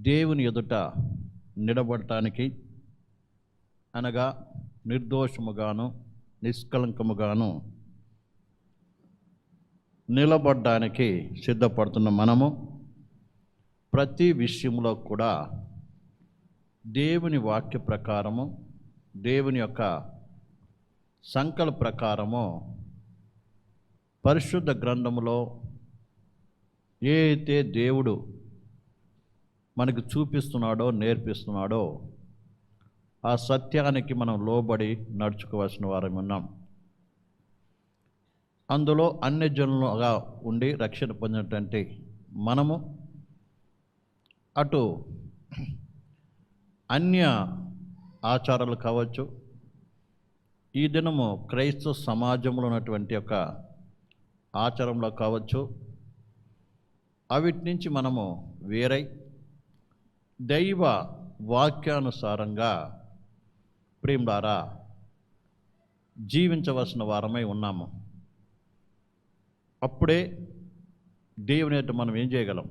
దేవుని ఎదుట నిలబడటానికి అనగా నిర్దోషముగాను నిష్కలంకముగాను నిలబడడానికి సిద్ధపడుతున్న మనము ప్రతి విషయంలో కూడా దేవుని వాక్య ప్రకారము, దేవుని యొక్క సంకల్ప ప్రకారము పరిశుద్ధ గ్రంథములో ఏ అయితే దేవుడు మనకు చూపిస్తున్నాడో, నేర్పిస్తున్నాడో ఆ సత్యానికి మనం లోబడి నడుచుకోవాల్సిన వారం ఉన్నాం. అందులో అన్యజనులుగా ఉండి రక్షణ పొందినటువంటి మనము అటు అన్య ఆచారాలు కావచ్చు, ఈ దినము క్రైస్తవ సమాజంలో ఉన్నటువంటి యొక్క ఆచారంలో కావచ్చు, అవిటి నుంచి మనము వేరై దైవ వాక్యానుసారంగా ప్రేమలారా జీవించవలసిన వారమై ఉన్నాము. అప్పుడే దేవుని ఎదుట మనం ఏం చేయగలం?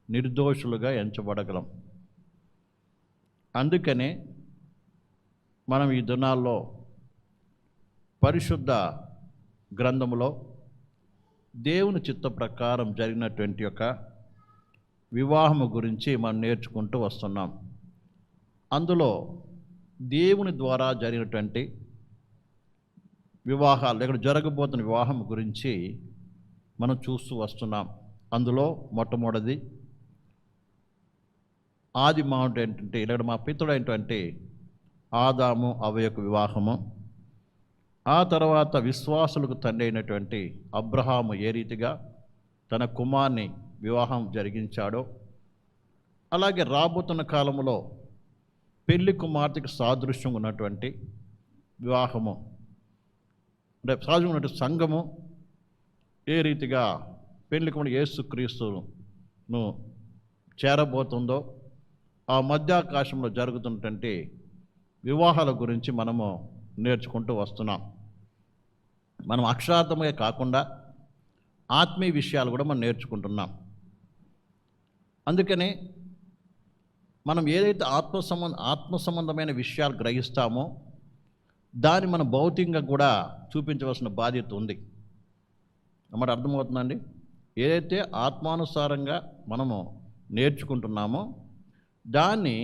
నిర్దోషులుగా ఎంచబడగలం. అందుకనే మనం ఈ దినాల్లో పరిశుద్ధ గ్రంథములో దేవుని చిత్త ప్రకారం జరిగినటువంటి యొక్క వివాహము గురించి మనం నేర్చుకుంటూ వస్తున్నాం. అందులో దేవుని ద్వారా జరిగినటువంటి వివాహాలు, ఇక్కడ జరగబోతున్న వివాహం గురించి మనం చూస్తూ వస్తున్నాం. అందులో మొట్టమొదటిది ఆది మానవుడు ఏంటంటే, ఇక్కడ మా పితృడు ఏంటంటే ఆదాము అవ్వ యొక్క వివాహము. ఆ తర్వాత విశ్వాసులకు తండ్రి అయినటువంటి అబ్రహాము ఏ రీతిగా తన కుమార్ని వివాహం జరిగించాడో, అలాగే రాబోతున్న కాలంలో పెళ్లి కుమార్తెకు సాదృశ్యం ఉన్నటువంటి వివాహము, అంటే సాదృశ్యం ఉన్నటువంటి సంఘము ఏ రీతిగా పెళ్లి కుమార్తె యేసుక్రీస్తును చేరబోతుందో, ఆ మధ్యాకాశంలో జరుగుతున్నటువంటి వివాహాల గురించి మనము నేర్చుకుంటూ వస్తున్నాం. మనం అక్షరార్థమే కాకుండా ఆత్మీయ విషయాలు కూడా మనం నేర్చుకుంటున్నాం. అందుకని మనం ఏదైతే ఆత్మ సంబంధమైన విషయాలు గ్రహిస్తామో దాన్ని మనం భౌతికంగా కూడా చూపించవలసిన బాధ్యత ఉంది. అన్నమాట అర్థమవుతుందండి. ఏదైతే ఆత్మానుసారంగా మనము నేర్చుకుంటున్నామో దాన్ని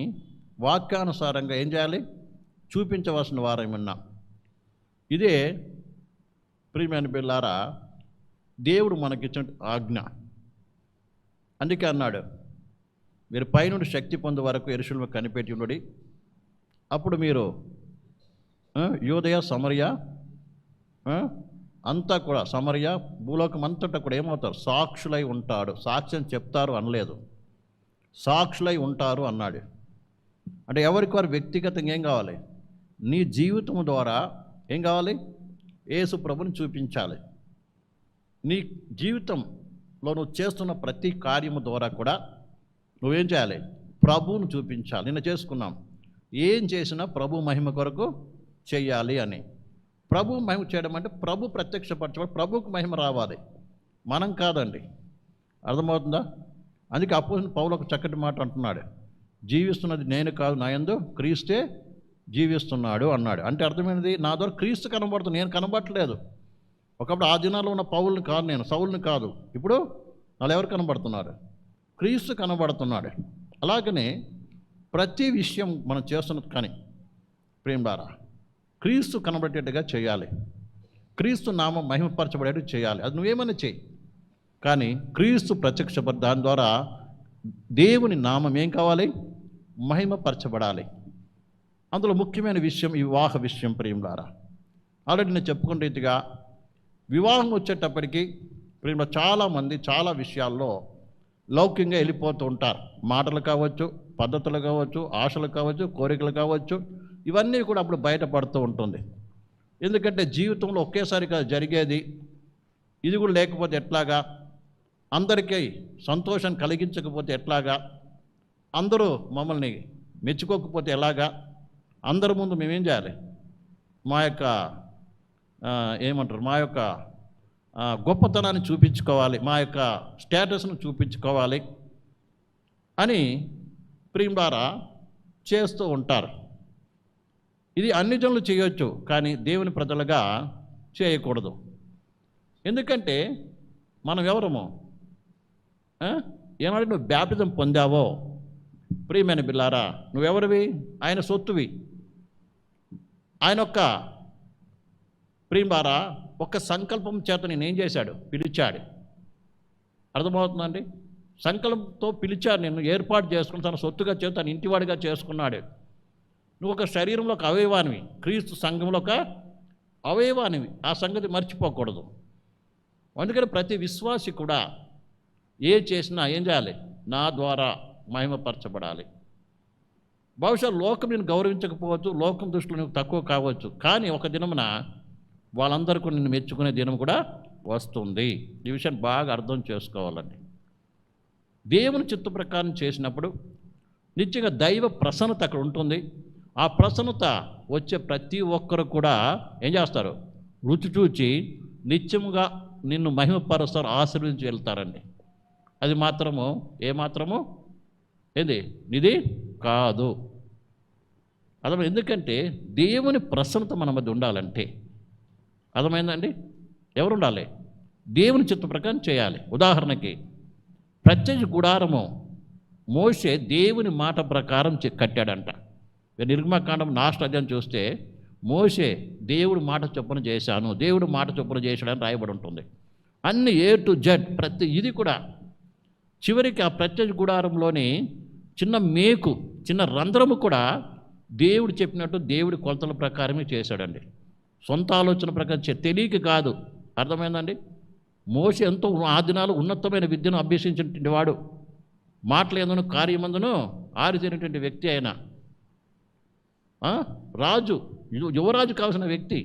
వాక్యానుసారంగా ఏం చేయాలి? చూపించవలసిన వారమన్నా. ఇదే ప్రియమైన బిడ్డలారా దేవుడు మనకిచ్చిన ఆజ్ఞ. అందుకే అన్నాడు, మీరు పైనుండి శక్తి పొందే వరకు యెరూషలేములో కనిపెట్టి ఉండడి, అప్పుడు మీరు యూదయ సమరయ అంతా కూడా, సమరయ భూలోకం అంతటా కూడా ఏమవుతారు? సాక్షులై ఉంటాడు. సాక్ష్యం చెప్తారు అనలేదు, సాక్షులై ఉంటారు అన్నాడు. అంటే ఎవరికి వారు వ్యక్తిగతంగా ఏం కావాలి? నీ జీవితం ద్వారా ఏం కావాలి? యేసు ప్రభుని చూపించాలి. నీ జీవితంలో నువ్వు చేస్తున్న ప్రతి కార్యము ద్వారా కూడా నువ్వేం చేయాలి? ప్రభువును చూపించాలి. నిన్న చేసుకున్నాం, ఏం చేసినా ప్రభు మహిమ కొరకు చెయ్యాలి అని. ప్రభు మహిమ చేయడం అంటే ప్రభు ప్రత్యక్షపరచబడి ప్రభువుకు మహిమ రావాలి, మనం కాదండి. అర్థమవుతుందా? అందుకే అపోస్తలుడైన పౌలు ఒక చక్కటి మాట అంటున్నాడు, జీవిస్తున్నది నేను కాదు, నా యందు క్రీస్తే జీవిస్తున్నాడు అన్నాడు. అంటే అర్థమైనది, నా ద్వారా క్రీస్తు కనబడుతుంది, నేను కనబడట్లేదు. ఒకప్పుడు ఆ దినాల్లో ఉన్న పౌలుని కాదు, నేను సౌలుని కాదు. ఇప్పుడు వాళ్ళు ఎవరు కనబడుతున్నారు? క్రీస్తు కనబడుతున్నాడు. అలాగనే ప్రతి విషయం మనం చేస్తున్నది కానీ ప్రేమలారా క్రీస్తు కనబడేట్టుగా చేయాలి, క్రీస్తు నామం మహిమపరచబడేట్టు చేయాలి. అది నువ్వేమైనా చేయి, కానీ క్రీస్తు ప్రత్యక్షపడి దాని ద్వారా దేవుని నామం ఏం కావాలి? మహిమపరచబడాలి. అందులో ముఖ్యమైన విషయం ఈ వివాహ విషయం. ప్రేమలారా ఆల్రెడీ నేను చెప్పుకున్న రీతిగా వివాహం వచ్చేటప్పటికి ప్రేమ చాలామంది చాలా విషయాల్లో లౌకికంగా వెళ్ళిపోతూ ఉంటారు. మాటలు కావచ్చు, పద్ధతులు కావచ్చు, ఆశలు కావచ్చు, కోరికలు కావచ్చు, ఇవన్నీ కూడా అప్పుడు బయటపడుతూ ఉంటుంది. ఎందుకంటే జీవితంలో ఒకేసారిగా జరిగేది, ఇది కూడా లేకపోతే ఎట్లాగా, అందరికీ సంతోషం కలిగించకపోతే ఎట్లాగా, అందరూ మమ్మల్ని మెచ్చుకోకపోతే ఎలాగా, అందరి ముందు మేమేం చేయాలి? మా యొక్క మా యొక్క గొప్పతనాన్ని చూపించుకోవాలి, మా యొక్క స్టేటస్ను చూపించుకోవాలి అని ప్రియులారా చేస్తూ ఉంటారు. ఇది అన్ని జనులు చేయొచ్చు, కానీ దేవుని ప్రజలుగా చేయకూడదు. ఎందుకంటే మనం ఎవరము? ఏనాడు నువ్వు బ్యాప్టిజం పొందావో ప్రియమైన బిల్లారా, నువ్వెవరివి? ఆయన సొత్తువి. ఆయన యొక్క ప్రియులారా ఒక సంకల్పం చేత నేనేం చేశాడు? పిలిచాడు. అర్థమవుతుందండి? సంకల్పంతో పిలిచాడు, నిన్ను ఏర్పాటు చేసుకుని తన సొత్తుగా చేసి తన ఇంటివాడిగా చేసుకున్నాడు. నువ్వు ఒక శరీరంలో ఒక అవయవానివి, క్రీస్తు సంఘంలో ఒక అవయవానివి. ఆ సంగతి మర్చిపోకూడదు. అందుకని ప్రతి విశ్వాసి కూడా ఏ చేసినా ఏం చేయాలి? నా ద్వారా మహిమపరచబడాలి. బహుశా లోకం నేను గౌరవించకపోవచ్చు, లోకం దృష్టిలో నువ్వు తక్కువ కావచ్చు, కానీ ఒక దినమున వాళ్ళందరికీ నిన్ను మెచ్చుకునే దినం కూడా వస్తుంది. ఈ విషయాన్ని బాగా అర్థం చేసుకోవాలండి. దేవుని చిత్త ప్రకారం చేసినప్పుడు నిత్యంగా దైవ ప్రసన్నత అక్కడ ఉంటుంది. ఆ ప్రసన్నత వచ్చే ప్రతి ఒక్కరు కూడా ఏం చేస్తారు? రుచి చూచి నిత్యముగా నిన్ను మహిమపరుస్తారు, ఆశీర్వదించి వెళ్తారండి. అది మాత్రము ఏమాత్రము ఏంది నిధి కాదు. అర్థం? ఎందుకంటే దేవుని ప్రసన్నత మన మధ్య ఉండాలంటే, అర్థమైందండి? ఎవరు ఉండాలి? దేవుని చిత్త ప్రకారం చేయాలి. ఉదాహరణకి ప్రత్యక్ష గుడారము మోషే దేవుని మాట ప్రకారం కట్టాడంట. నిర్గమకాండం 4వ అధ్యాయం చూస్తే మోషే దేవుడు మాట చొప్పున చేశాను, దేవుడు మాట చొప్పున చేశాడని రాయబడి ఉంటుంది. అన్ని A to Z ప్రతి ఇది కూడా. చివరికి ఆ ప్రత్యక్ష గుడారంలోని చిన్న మేకు, చిన్న రంధ్రము కూడా దేవుడు చెప్పినట్టు దేవుడి కొలతల ప్రకారమే చేశాడండి. సొంత ఆలోచన ప్రకారం తెలియక కాదు. అర్థమైందండి? మోషే ఎంతో ఆ దినాలు ఉన్నతమైన విద్యను అభ్యసించినటువంటి వాడు, మాటలందును కార్యమందును ఆరితేరినటువంటి వ్యక్తి. ఆయన రాజు, యువరాజు కావాల్సిన వ్యక్తి.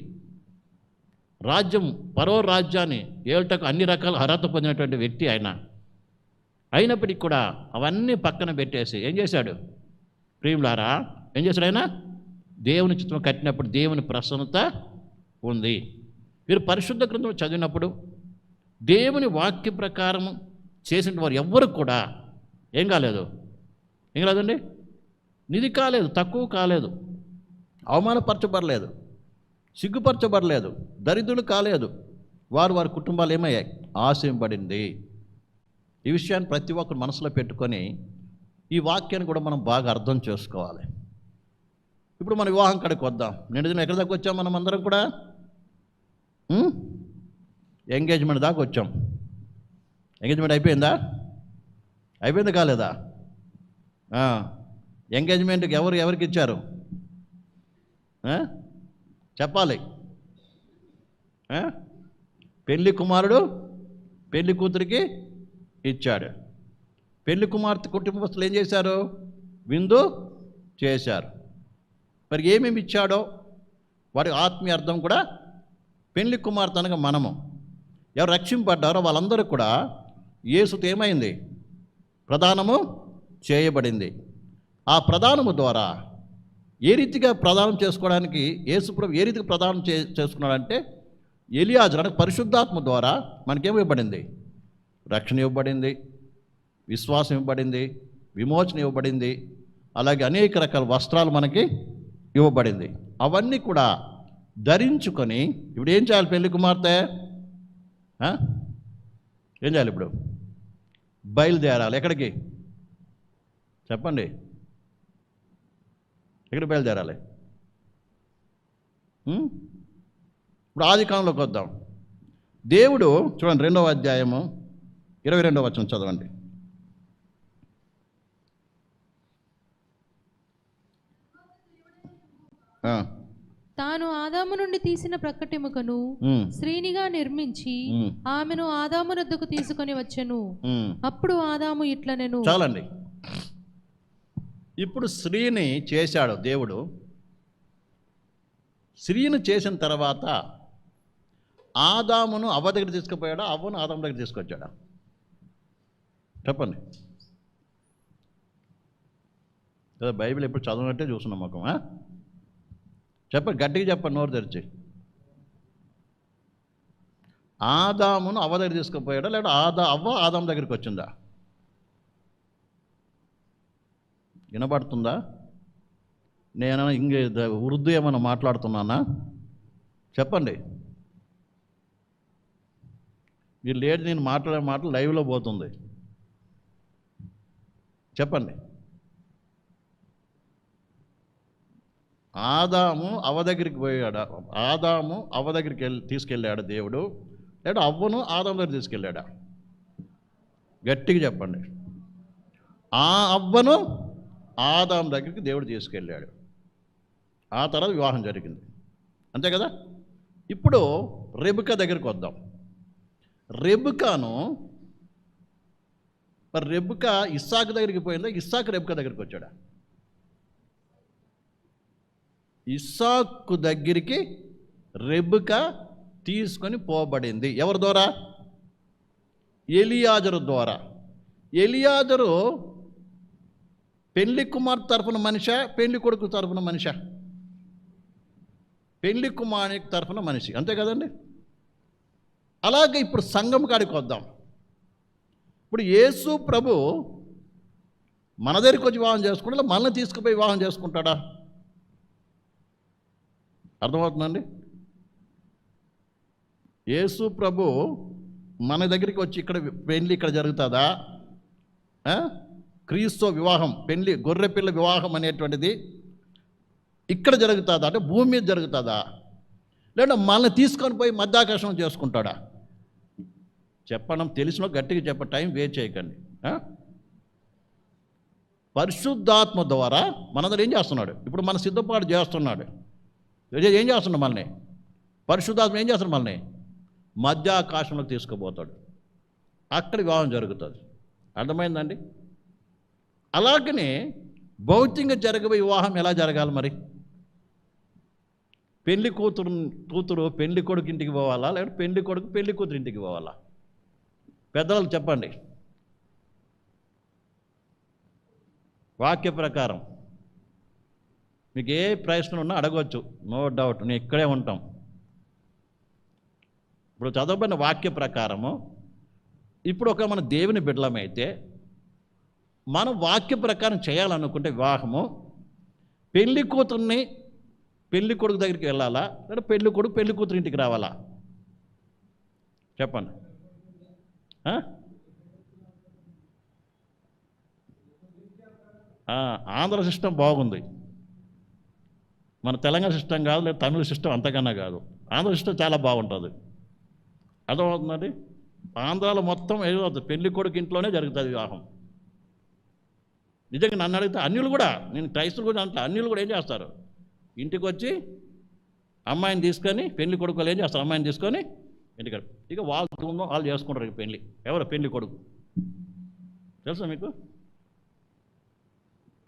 రాజ్యం, పరో రాజ్యాన్ని ఏళ్టకు అన్ని రకాల అర్హత పొందినటువంటి వ్యక్తి ఆయన. అయినప్పటికీ కూడా అవన్నీ పక్కన పెట్టేసి ఏం చేశాడు? ప్రియులారా ఏం చేశాడు? ఆయన దేవుని చిత్తం కట్టినప్పుడు దేవుని ప్రసన్నత ఉంది. మీరు పరిశుద్ధ గ్రంథం చదివినప్పుడు దేవుని వాక్య ప్రకారం చేసిన వారు ఎవ్వరు కూడా ఏం కాలేదు? ఏం కాలేదండి? నిధి కాలేదు, తక్కువ కాలేదు, అవమానపరచబడలేదు, సిగ్గుపరచబడలేదు, దరిద్రులు కాలేదు. వారి కుటుంబాలు ఏమయ్యాయి? ఆశింపబడింది. ఈ విషయాన్ని ప్రతి ఒక్కరు మనసులో పెట్టుకొని ఈ వాక్యాన్ని కూడా మనం బాగా అర్థం చేసుకోవాలి. ఇప్పుడు మన వివాహం కాడికి వద్దాం. నిన్న దినం ఎక్కడి దాకా వచ్చాం? మనం అందరం కూడా ఎంగేజ్మెంట్ దాకా వచ్చాం. ఎంగేజ్మెంట్ అయిపోయిందా? అయిపోయింది కాలేదా? ఎంగేజ్మెంట్కి ఎవరికి ఇచ్చారు? చెప్పాలి. పెళ్లి కుమారుడు పెళ్లి కూతురికి ఇచ్చాడు. పెళ్లి కుమార్తె కుటుంబస్తులు ఏం చేశారు? విందు చేశారు. మరి ఏమేమి ఇచ్చాడో వాడి ఆత్మీయ అర్థం కూడా పెళ్లి కుమార్తె అనగా మనము ఎవరు రక్షింపడ్డారో వాళ్ళందరూ కూడా యేసుతో ఏమైంది? ప్రదానము చేయబడింది. ఆ ప్రదానము ద్వారా ఏ రీతిగా ప్రదానం చేసుకోవడానికి యేసుప్రభు ఏ రీతిగా ప్రదానం చేసుకున్నాడంటే ఎలియాజరు అంటే పరిశుద్ధాత్మ ద్వారా మనకేమి ఇవ్వబడింది? రక్షణ ఇవ్వబడింది, విశ్వాసం ఇవ్వబడింది, విమోచన ఇవ్వబడింది, అలాగే అనేక రకాల వస్త్రాలు మనకి ఇవ్వబడింది. అవన్నీ కూడా ధరించుకొని ఇప్పుడు ఏం చేయాలి? పెళ్లి కుమార్తె ఏం చేయాలి? ఇప్పుడు బయలుదేరాలి. ఎక్కడికి చెప్పండి? ఎక్కడికి బయలుదేరాలి? ఇప్పుడు ఆదికాండంలోకి వద్దాం. దేవుడు చూడండి, 2వ అధ్యాయము 22వ వచనం చదవండి. తాను ఆదాము నుండి తీసిన ప్రక్కటెముకను స్త్రీనిగా నిర్మించి ఆమెను ఆదాము వద్దకు తీసుకొని వచ్చెను. అప్పుడు ఆదాము ఇట్లనెను. చాలండి. ఇప్పుడు స్త్రీని చేశాడు దేవుడు. స్త్రీని చేసిన తర్వాత ఆదామును అవ్వ దగ్గర తీసుకుపోయాడా? అవ్వను ఆదాము దగ్గర తీసుకొచ్చాడా? చెప్పండి. బైబిల్ ఎప్పుడు చదవనట్టే చూస్తున్నాం మొక్కం. చెప్పండి, గట్టిగా చెప్పండి, నోరు తెరిచి. ఆదామును అవ్వ దగ్గర తీసుకుపోయాడా లేదా అవ్వ ఆదాము దగ్గరికి వచ్చిందా? వినబడుతుందా? నేను ఉర్దూ ఏమైనా మాట్లాడుతున్నానా? చెప్పండి. మీరు లేట్ నేను మాట్లాడే మాటలు లైవ్లో పోతుంది. చెప్పండి. ఆదాము అవ్వ దగ్గరికి పోయాడా? ఆదాము అవ్వ దగ్గరికి తీసుకెళ్ళాడు దేవుడు, లేదా అవ్వను ఆదాము దగ్గర తీసుకెళ్ళాడా? గట్టిగా చెప్పండి. ఆ అవ్వను ఆదాము దగ్గరికి దేవుడు తీసుకెళ్ళాడు. ఆ తర్వాత వివాహం జరిగింది, అంతే కదా? ఇప్పుడు రెబెకా దగ్గరికి వద్దాం. మరి రెబెకా ఇస్సాకు దగ్గరికి పోయిందా? ఇస్సాకు రెబెకా దగ్గరికి వచ్చాడా? ఇస్సాకు దగ్గరికి రెబెకా తీసుకొని పోబడింది. ఎవరి ద్వారా? ఎలియాజరు ద్వారా. ఎలియాజరు పెళ్లి కుమార్తె తరఫున మనిషా, పెళ్లి కొడుకు తరఫున మనిషా? పెళ్లి కుమారుని తరఫున మనిషి, అంతే కదండి? అలాగే ఇప్పుడు సంఘం కాడికి వద్దాం. ఇప్పుడు యేసు ప్రభు మన దగ్గరికి వచ్చి వివాహం చేసుకుంటా, మనల్ని తీసుకుపోయి వివాహం చేసుకుంటాడా? అర్థమవుతుందండి? యేసు ప్రభు మన దగ్గరికి వచ్చి ఇక్కడ పెళ్ళి ఇక్కడ జరుగుతుందా? క్రీస్తు వివాహం, పెళ్ళి, గొర్రెపిల్ల వివాహం అనేటువంటిది ఇక్కడ జరుగుతుందా? అంటే భూమి మీద జరుగుతుందా? లేదా మనల్ని తీసుకొని పోయి మధ్యాకాశం చేసుకుంటాడా? చెప్పడం తెలిసిన గట్టిగా చెప్ప, టైం వేస్ట్ చేయకండి. పరిశుద్ధాత్మ ద్వారా మన దగ్గర ఏం చేస్తున్నాడు? ఇప్పుడు మన సిద్ధపాటు చేస్తున్నాడు. ఏం చేస్తున్నాడు? మనల్ని పరిశుద్ధాత్మ ఏం చేస్తున్నాడు? మనల్ని మధ్యాకాశంలోకి తీసుకుపోతాడు. అక్కడ వివాహం జరుగుతుంది. అర్థమైందండి? అలాగనే భౌతికంగా జరగబోయే వివాహం ఎలా జరగాలి మరి? పెళ్లి కూతురు పెళ్లి కొడుకు ఇంటికి పోవాలా, లేకపోతే పెళ్లి కొడుకు పెళ్లి కూతురు ఇంటికి పోవాలా? పెద్దలు చెప్పండి. వాక్య ప్రకారం మీకు ఏ ప్రశ్న ఉన్నా అడగవచ్చు, నో డౌట్, నేను ఇక్కడే ఉంటాం. ఇప్పుడు చదవబడిన వాక్య ప్రకారము, ఇప్పుడు ఒక మన దేవుని బిడ్డలమైతే మనం వాక్య ప్రకారం చేయాలనుకుంటే వివాహము, పెళ్లి కూతుర్ని పెళ్లి కొడుకు దగ్గరికి వెళ్ళాలా, లేదా పెళ్లి కొడుకు పెళ్లి కూతురు ఇంటికి రావాలా? చెప్పండి. ఆంధ్ర సిస్టమ్ బాగుంది, మన తెలంగాణ సిస్టమ్ కాదు, లేదా తమిళ సిస్టమ్ అంతకన్నా కాదు. ఆంధ్ర సిస్టమ్ చాలా బాగుంటుంది. అర్థమవుతుందండి? ఆంధ్రాలో మొత్తం ఏదవుతుంది, పెళ్లి కొడుకు ఇంట్లోనే జరుగుతుంది వివాహం. నిజంగా నన్ను అడిగితే అన్యులు కూడా, నేను క్రైస్తవులు కూడా అంటే అన్యులు కూడా ఏం చేస్తారు? ఇంటికి వచ్చి అమ్మాయిని తీసుకొని, పెళ్లి కొడుకు వాళ్ళు ఏం చేస్తారు? అమ్మాయిని తీసుకొని ఇంటికి, ఇక వాళ్ళు చేసుకుంటారు పెళ్ళి. ఎవరు? పెళ్లి కొడుకు. తెలుసా మీకు?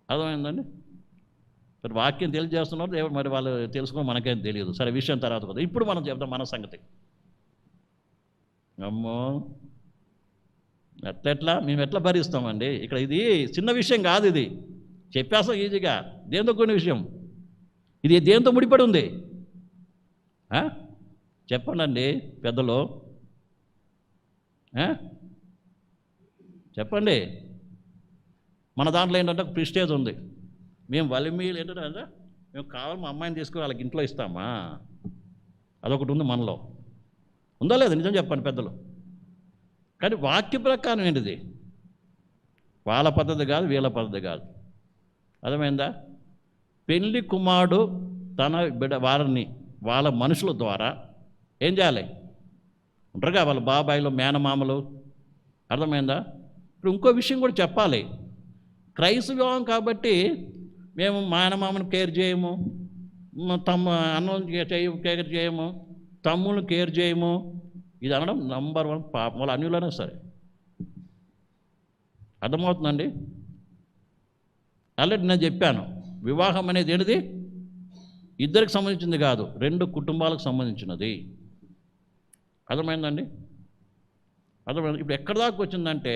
అర్థమైందండి? మరి వాక్యం తెలియజేస్తున్నారు ఎవరు, మరి వాళ్ళు తెలుసుకో మనకేం తెలియదు. సరే, విషయం తర్వాత కదా. ఇప్పుడు మనం చెప్తాం మన సంగతి. అమ్మో, ఎట్లా మేము ఎట్లా భరిస్తామండి? ఇక్కడ ఇది చిన్న విషయం కాదు, ఇది చెప్పేస్తాం ఈజీగా. దేంతో కొన్ని విషయం ఇది, దేంతో ముడిపడి ఉంది? చెప్పండి పెద్దలు, చెప్పండి. మన దాంట్లో ఏంటంటే ఒక ప్రిస్టేజ్ ఉంది. మేము వలిమీలు ఏంటంటే మేము కావాలి మా అమ్మాయిని తీసుకుని వాళ్ళకి ఇంట్లో ఇస్తామా? అదొకటి ఉంది మనలో. ఉందా లేదా? నిజం చెప్పండి పెద్దలు. కానీ వాక్య ప్రకారం ఏంటిది? వాళ్ళ పద్ధతి కాదు, వీళ్ళ పద్ధతి కాదు. అర్థమైందా? పెళ్లి కుమారుడు తన వారిని వాళ్ళ మనుషుల ద్వారా ఏం చేయాలి? ఉంటారుగా వాళ్ళ బాబాయిలు, మేనమామలు. అర్థమైందా? ఇప్పుడు ఇంకో విషయం కూడా చెప్పాలి. క్రైస్తవ వివాహం కాబట్టి మేము మేనమామను కేర్ చేయము, అన్నం కేర్ చేయము, తమ్ముళ్ళని కేర్ చేయము. ఇది అనడం నంబర్ 1 పాపం. వాళ్ళు అన్యులైనా సరే. అర్థమవుతుందండి? ఆల్రెడీ నేను చెప్పాను, వివాహం అనేది ఏంటిది? ఇద్దరికి సంబంధించింది కాదు, 2 కుటుంబాలకు సంబంధించినది. అర్థమైందండి? అర్థమైంది. ఇప్పుడు ఎక్కడి దాకా వచ్చిందంటే,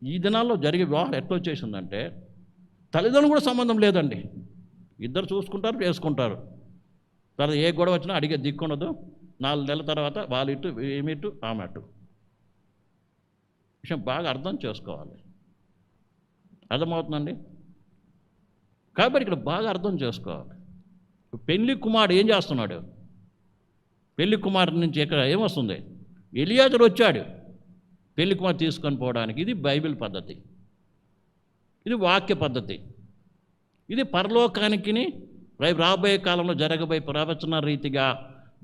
ఈ దినాల్లో జరిగే వివాహం ఎట్లా వచ్చేసిందంటే, తల్లిదండ్రులు కూడా సంబంధం లేదండి. ఇద్దరు చూసుకుంటారు, చేసుకుంటారు. తర్వాత ఏ గొడవ వచ్చినా అడిగే దిక్కుండదు. 4 నెలల తర్వాత వాళ్ళ ఇటు ఏమిటు ఆమె అటు. విషయం బాగా అర్థం చేసుకోవాలి. అర్థమవుతుందండి? కాబట్టి ఇక్కడ బాగా అర్థం చేసుకోవాలి. పెళ్లి కుమారుడు ఏం చేస్తున్నాడు? పెళ్లి కుమారుడి నుంచి ఇక్కడ ఏమొస్తుంది? ఎలియాజరు వచ్చాడు పెళ్లి కుమార్ తీసుకొని పోవడానికి. ఇది బైబిల్ పద్ధతి, ఇది వాక్య పద్ధతి, ఇది పరలోకానికి రాబోయే కాలంలో జరగబోయే ప్రవచన రీతిగా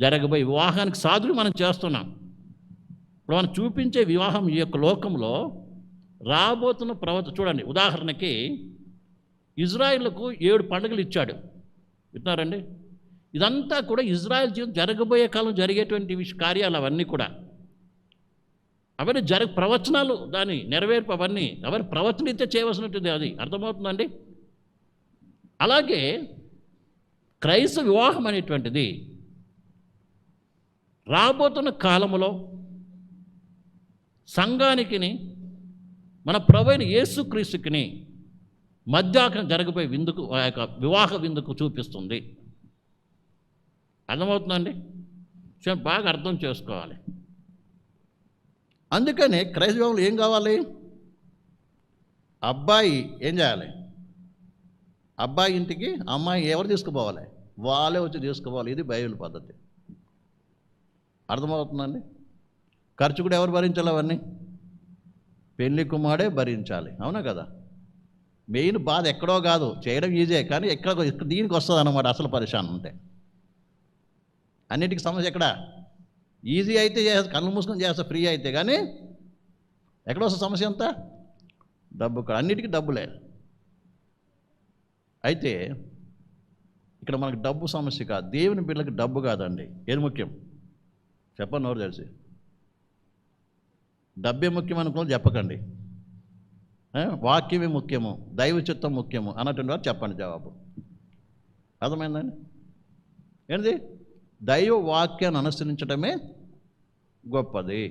జరగబోయే వివాహానికి సాధులు మనం చేస్తున్నాం. ఇప్పుడు మనం చూపించే వివాహం ఈ యొక్క లోకంలో రాబోతున్న చూడండి, ఉదాహరణకి ఇజ్రాయిల్కు 7 పండుగలు ఇచ్చాడు. విన్నారండి? ఇదంతా కూడా ఇజ్రాయెల్ జీవితం జరగబోయే కాలం జరిగేటువంటి కార్యాలు అవన్నీ కూడా. అవన్నీ ప్రవచనాలు, దాని నెరవేర్పు అవన్నీ ఎవరి ప్రవచనైతే చేయవలసినట్టుంది. అది అర్థమవుతుందండి. అలాగే క్రైస్తవ వివాహం అనేటువంటిది రాబోతున్న కాలంలో సంఘానికిని మన ప్రభువైన యేసుక్రీస్తుకిని మధ్య జరగబోయే విందుకు, ఆ యొక్క వివాహ విందుకు చూపిస్తుంది. అర్థమవుతుందండి? బాగా అర్థం చేసుకోవాలి. అందుకనే క్రైస్తవంలో ఏం కావాలి? అబ్బాయి ఏం చేయాలి? అబ్బాయి ఇంటికి అమ్మాయి ఎవరు తీసుకుపోవాలి? వాళ్ళే వచ్చి తీసుకుపోవాలి. ఇది బైబిల్ పద్ధతి. అర్థమవుతుందండి? ఖర్చు కూడా ఎవరు భరించాలి? అవన్నీ పెళ్లి కుమారుడే భరించాలి. అవునా కదా? మెయిన్ బాధ ఎక్కడో కాదు, చేయడం ఈజీ, కానీ దీనికి వస్తుంది అన్నమాట అసలు పరిశానం ఉంటే. అన్నిటికీ సమస్య ఎక్కడ? ఈజీ అయితే కళ్ళు మూసుకొని చేస్తా, ఫ్రీ అయితే, కానీ ఎక్కడ వస్తుంది సమస్య అంతా? డబ్బు. అన్నిటికీ డబ్బులే. అయితే ఇక్కడ మనకు డబ్బు సమస్య కాదు, దేవుని బిడ్డలకు డబ్బు కాదండి. ఏది ముఖ్యం చెప్పండి, ఎవరు తెలిసి? డబ్బే ముఖ్యం అనుకుని చెప్పకండి. వాక్యమే ముఖ్యము, దైవ చిత్తం ముఖ్యము అన్నటువంటి వారు చెప్పండి జవాబు. అర్థమైందండి? ఏంటి? దైవ వాక్యాన్ని అనుసరించడమే గొప్పది.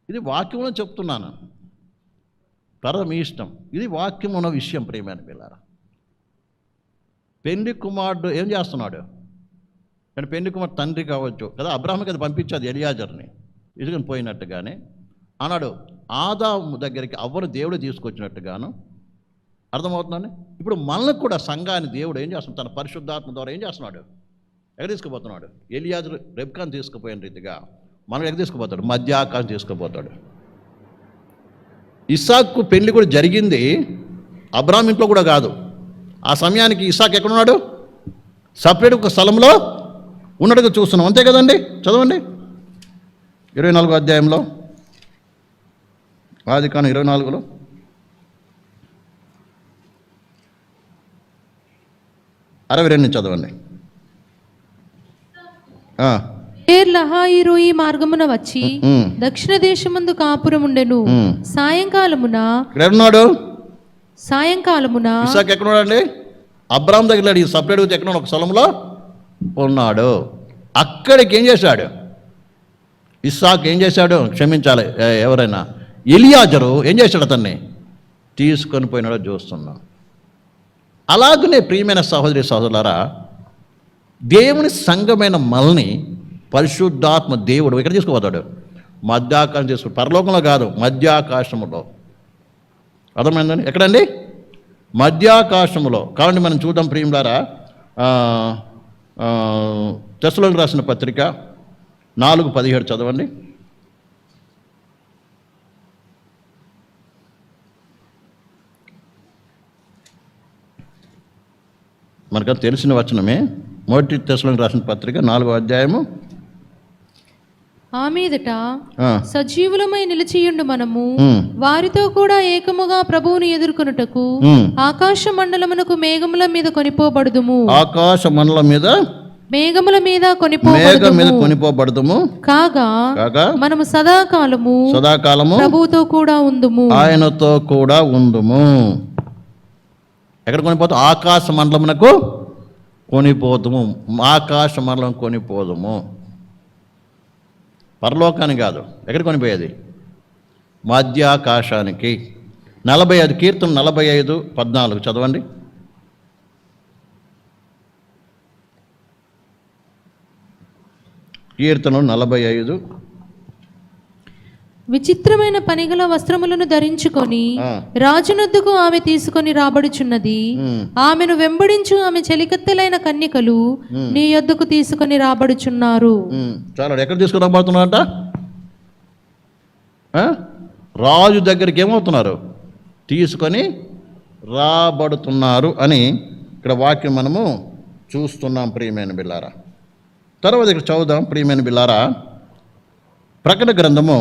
ఇది వాక్యంలో చెప్తున్నాను, తర్వాత మీ ఇష్టం. ఇది వాక్యం ఉన్న విషయం. ప్రియమైన పిల్లారా, పెళ్లి కుమారుడు ఏం చేస్తున్నాడు? కానీ పెళ్లి కుమారుడు తండ్రి కావచ్చు కదా, అబ్రాహాముకి అది పంపించాది ఎలియాజర్ని ఇసుకని పోయినట్టుగానే అన్నాడు. ఆదాము దగ్గరికి అవ్వను దేవుడు తీసుకొచ్చినట్టుగాను. అర్థమవుతుందండి? ఇప్పుడు మనకు కూడా సంఘాన్ని దేవుడు ఏం చేస్తున్నాడు? తన పరిశుద్ధాత్మ ద్వారా ఏం చేస్తున్నాడు? ఎక్కడ తీసుకుపోతున్నాడు? ఎలియాజరు రెబ్కాను తీసుకుపోయిన రీతిగా మనం ఎక్కడ తీసుకుపోతాడు? మధ్య ఆకాశం తీసుకుపోతాడు. ఇస్సాకు పెళ్లి కూడా జరిగింది అబ్రాహాం ఇంట్లో కూడా కాదు. ఆ సమయానికి ఇస్సాకు ఎక్కడున్నాడు? సపరేట్ ఒక స్థలంలో ఉన్నట్టుగా చూస్తున్నాం. అంతే కదండి? చదవండి 24వ అధ్యాయంలో, ఆదికాండం 24లో 62 చదవండి. లహాయిరోయి మార్గమున వచ్చి దక్షిణ దేశమందు కాపురం ఉండెను. సాయంకాలమున ఇస్సాకు ఎక్కడున్నాడు అండి? అబ్రాహాం దగ్గర సపరేట్ ఎక్కడ ఒక స్థలంలో ఉన్నాడు. అక్కడికి ఏం చేశాడు? ఇస్సాకు ఏం చేశాడు? క్షమించాలి ఎవరైనా, ఎలియాజరు ఏం చేశాడు? అతన్ని తీసుకొని పోయినాడో చూస్తున్నాం. అలాగనే ప్రియమైన సహోదరి సహోదరులారా, దేవుని సంఘమైన మనల్ని పరిశుద్ధాత్మ దేవుడు ఎక్కడ తీసుకుపోతాడు? మధ్యాకాశం తీసుకు, పరలోకంలో కాదు, మధ్యాకాశములో. అర్థమైందండి? ఎక్కడండి? మధ్యాకాశములో. కాబట్టి మనం చూద్దాం ప్రియులారా, తెస్సలోనికీయులకు రాసిన పత్రిక 4:17 చదవండి. మనకు తెలిసిన వచనమే. మొదటి తెస్సలోనికీయులకు రాసిన పత్రిక 4వ అధ్యాయము. ఆ మీదట సజీవులమై నిలిచియుండు మనము వారితో కూడా ఏకముగా ప్రభువుని ఎదుర్కొనుటకు ఆకాశ మండలమునకు మేఘముల మీద కొనిపోబడుదుము. ఆకాశ మండలం మీద మేఘముల మీద కొనిపోబడుదుము. కాగా మనము సదాకాలము ప్రభువుతో కూడా ఉందుము, ఆయనతో కూడా ఉందుము. ఎక్కడ కొనిపోతాం? ఆకాశ మండలమునకు కొనిపోదుము. ఆకాశ మండలం కొనిపోదుము. పరలోకాన్ని కాదు. ఎక్కడ కొనిపోయేది? మధ్యాకాశానికి. 45 కీర్తన 45:14 చదవండి. కీర్తనలు 45. విచిత్రమైన పనిగల వస్త్రములను ధరించుకొని ఆ. రాజునొద్దకు ఆమె తీసుకొని రాబడుచున్నది. ఆమెను వెంబడించు ఆమె చెలికత్తెలైన కన్యకలు నీ యొద్దకు తీసుకొని రాబడుచున్నారు. చాలా ఎక్కడ తీసుకుని రాబడుతున్నారట? రాజు దగ్గరికి ఏమవుతున్నారు? తీసుకొని రాబడుతున్నారు అని ఇక్కడ వాక్యం మనము చూస్తున్నాం ప్రియమైన బిల్లారా. తర్వాత ఇక్కడ చదువుదాం ప్రియమైన బిల్లారా. ప్రకటన గ్రంథము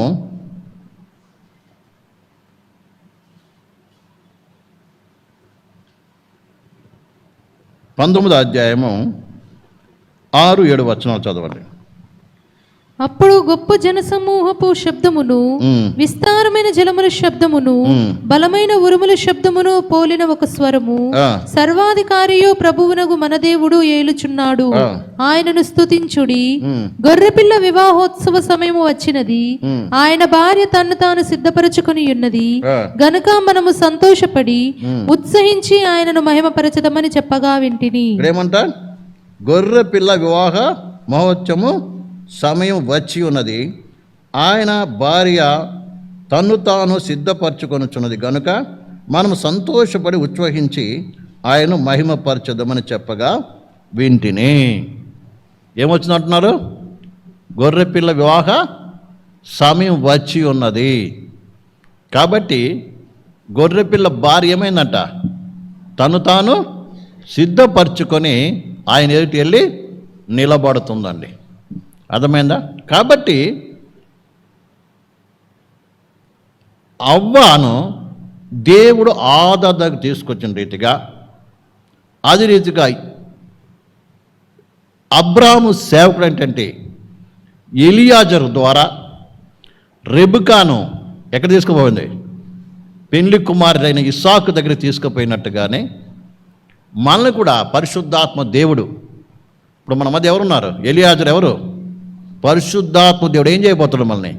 19వ అధ్యాయము 6-7 వచనాలు చదవండి. అప్పుడు గొప్ప జనసమూహపు శబ్దమును, విస్తారమైన జలముల శబ్దమును, బలమైన ఉరుముల శబ్దమును పోలిన ఒక స్వరము, సర్వాధికారియు ప్రభువునగు మన దేవుడు ఏలుచున్నాడు, ఆయనను స్తుతించుడి. గొర్రెపిల్ల వివాహోత్సవ సమయము వచ్చినది, ఆయన భార్య తన్ను తాను సిద్ధపరచుకొని ఉన్నది గనుక మనము సంతోషపడి ఉత్సహించి ఆయనను మహిమపరచదమని చెప్పగా వింటిని. ఏమంట? గొర్రెపిల్ల వివాహ మహోత్సవము సమయం వచ్చి ఉన్నది, ఆయన భార్య తన్ను తాను సిద్ధపరచుకొనుచున్నది గనుక మనం సంతోషపడి ఉత్సహించి ఆయన మహిమపరచదమని చెప్పగా వింటిని. ఏమొచ్చిందంటున్నారు? గొర్రెపిల్ల వివాహ సమయం వచ్చి ఉన్నది. కాబట్టి గొర్రెపిల్ల భార్య ఏమైందంట? తను తాను సిద్ధపరచుకొని ఆయన ఎదుటి వెళ్ళి నిలబడుతుందండి. అర్థమైందా? కాబట్టి అవ్వను దేవుడు ఆదరణకు తీసుకొచ్చిన రీతిగా, అదే రీతిగా అబ్రాహాము సేవకుడు ఏంటంటే ఎలియాజరు ద్వారా రెబెకాను ఎక్కడ తీసుకుపోయింది? పెండ్లి కుమారుడైన ఇస్సాకు దగ్గర తీసుకుపోయినట్టుగానే మనల్ని కూడా పరిశుద్ధాత్మ దేవుడు, ఇప్పుడు మన మధ్య ఎవరున్నారు? ఎలియాజరు ఎవరు? పరిశుద్ధాత్మ దేవుడు ఏం చేయబోతాడు? మనల్ని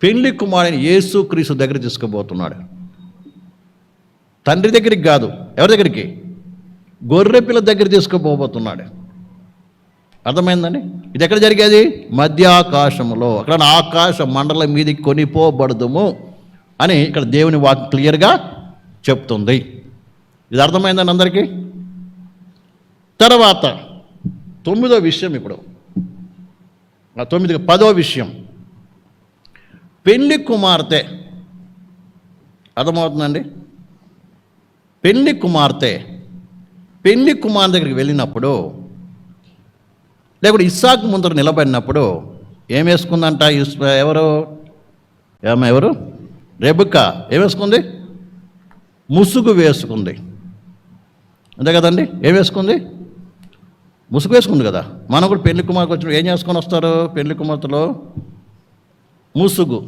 పెండ్లి కుమారుని యేసుక్రీస్తు దగ్గర తీసుకుపోతున్నాడు. తండ్రి దగ్గరికి కాదు, ఎవరి దగ్గరికి? గొర్రెపిల్ల దగ్గర తీసుకుపోబోతున్నాడు. అర్థమైందండి? ఇది ఎక్కడ జరిగేది? మధ్యాకాశంలో. అక్కడ ఆకాశ మండలం మీదకి కొనిపోబడదుము అని ఇక్కడ దేవుని వాక్యం క్లియర్గా చెప్తుంది. ఇది అర్థమైందండి అందరికీ? తర్వాత 9వ విషయం, ఇప్పుడు 10వ విషయం, పెళ్లి కుమార్తె. అర్థమవుతుందండి? పెళ్లి కుమార్తె దగ్గరికి వెళ్ళినప్పుడు, లేకపోతే ఇస్సాకు ముందర నిలబడినప్పుడు ఏం వేసుకుందంట? ఎవరు? రెబెకా ఏం వేసుకుంది? ముసుగు వేసుకుంది. అంతే కదండి? ఏం వేసుకుంది? ముసుగు వేసుకుంది కదా. మనం కూడా పెళ్లి కుమార్తెకు వచ్చిన ఏం చేసుకొని వస్తారు? పెళ్లి కుమార్తెలో ముసుగు.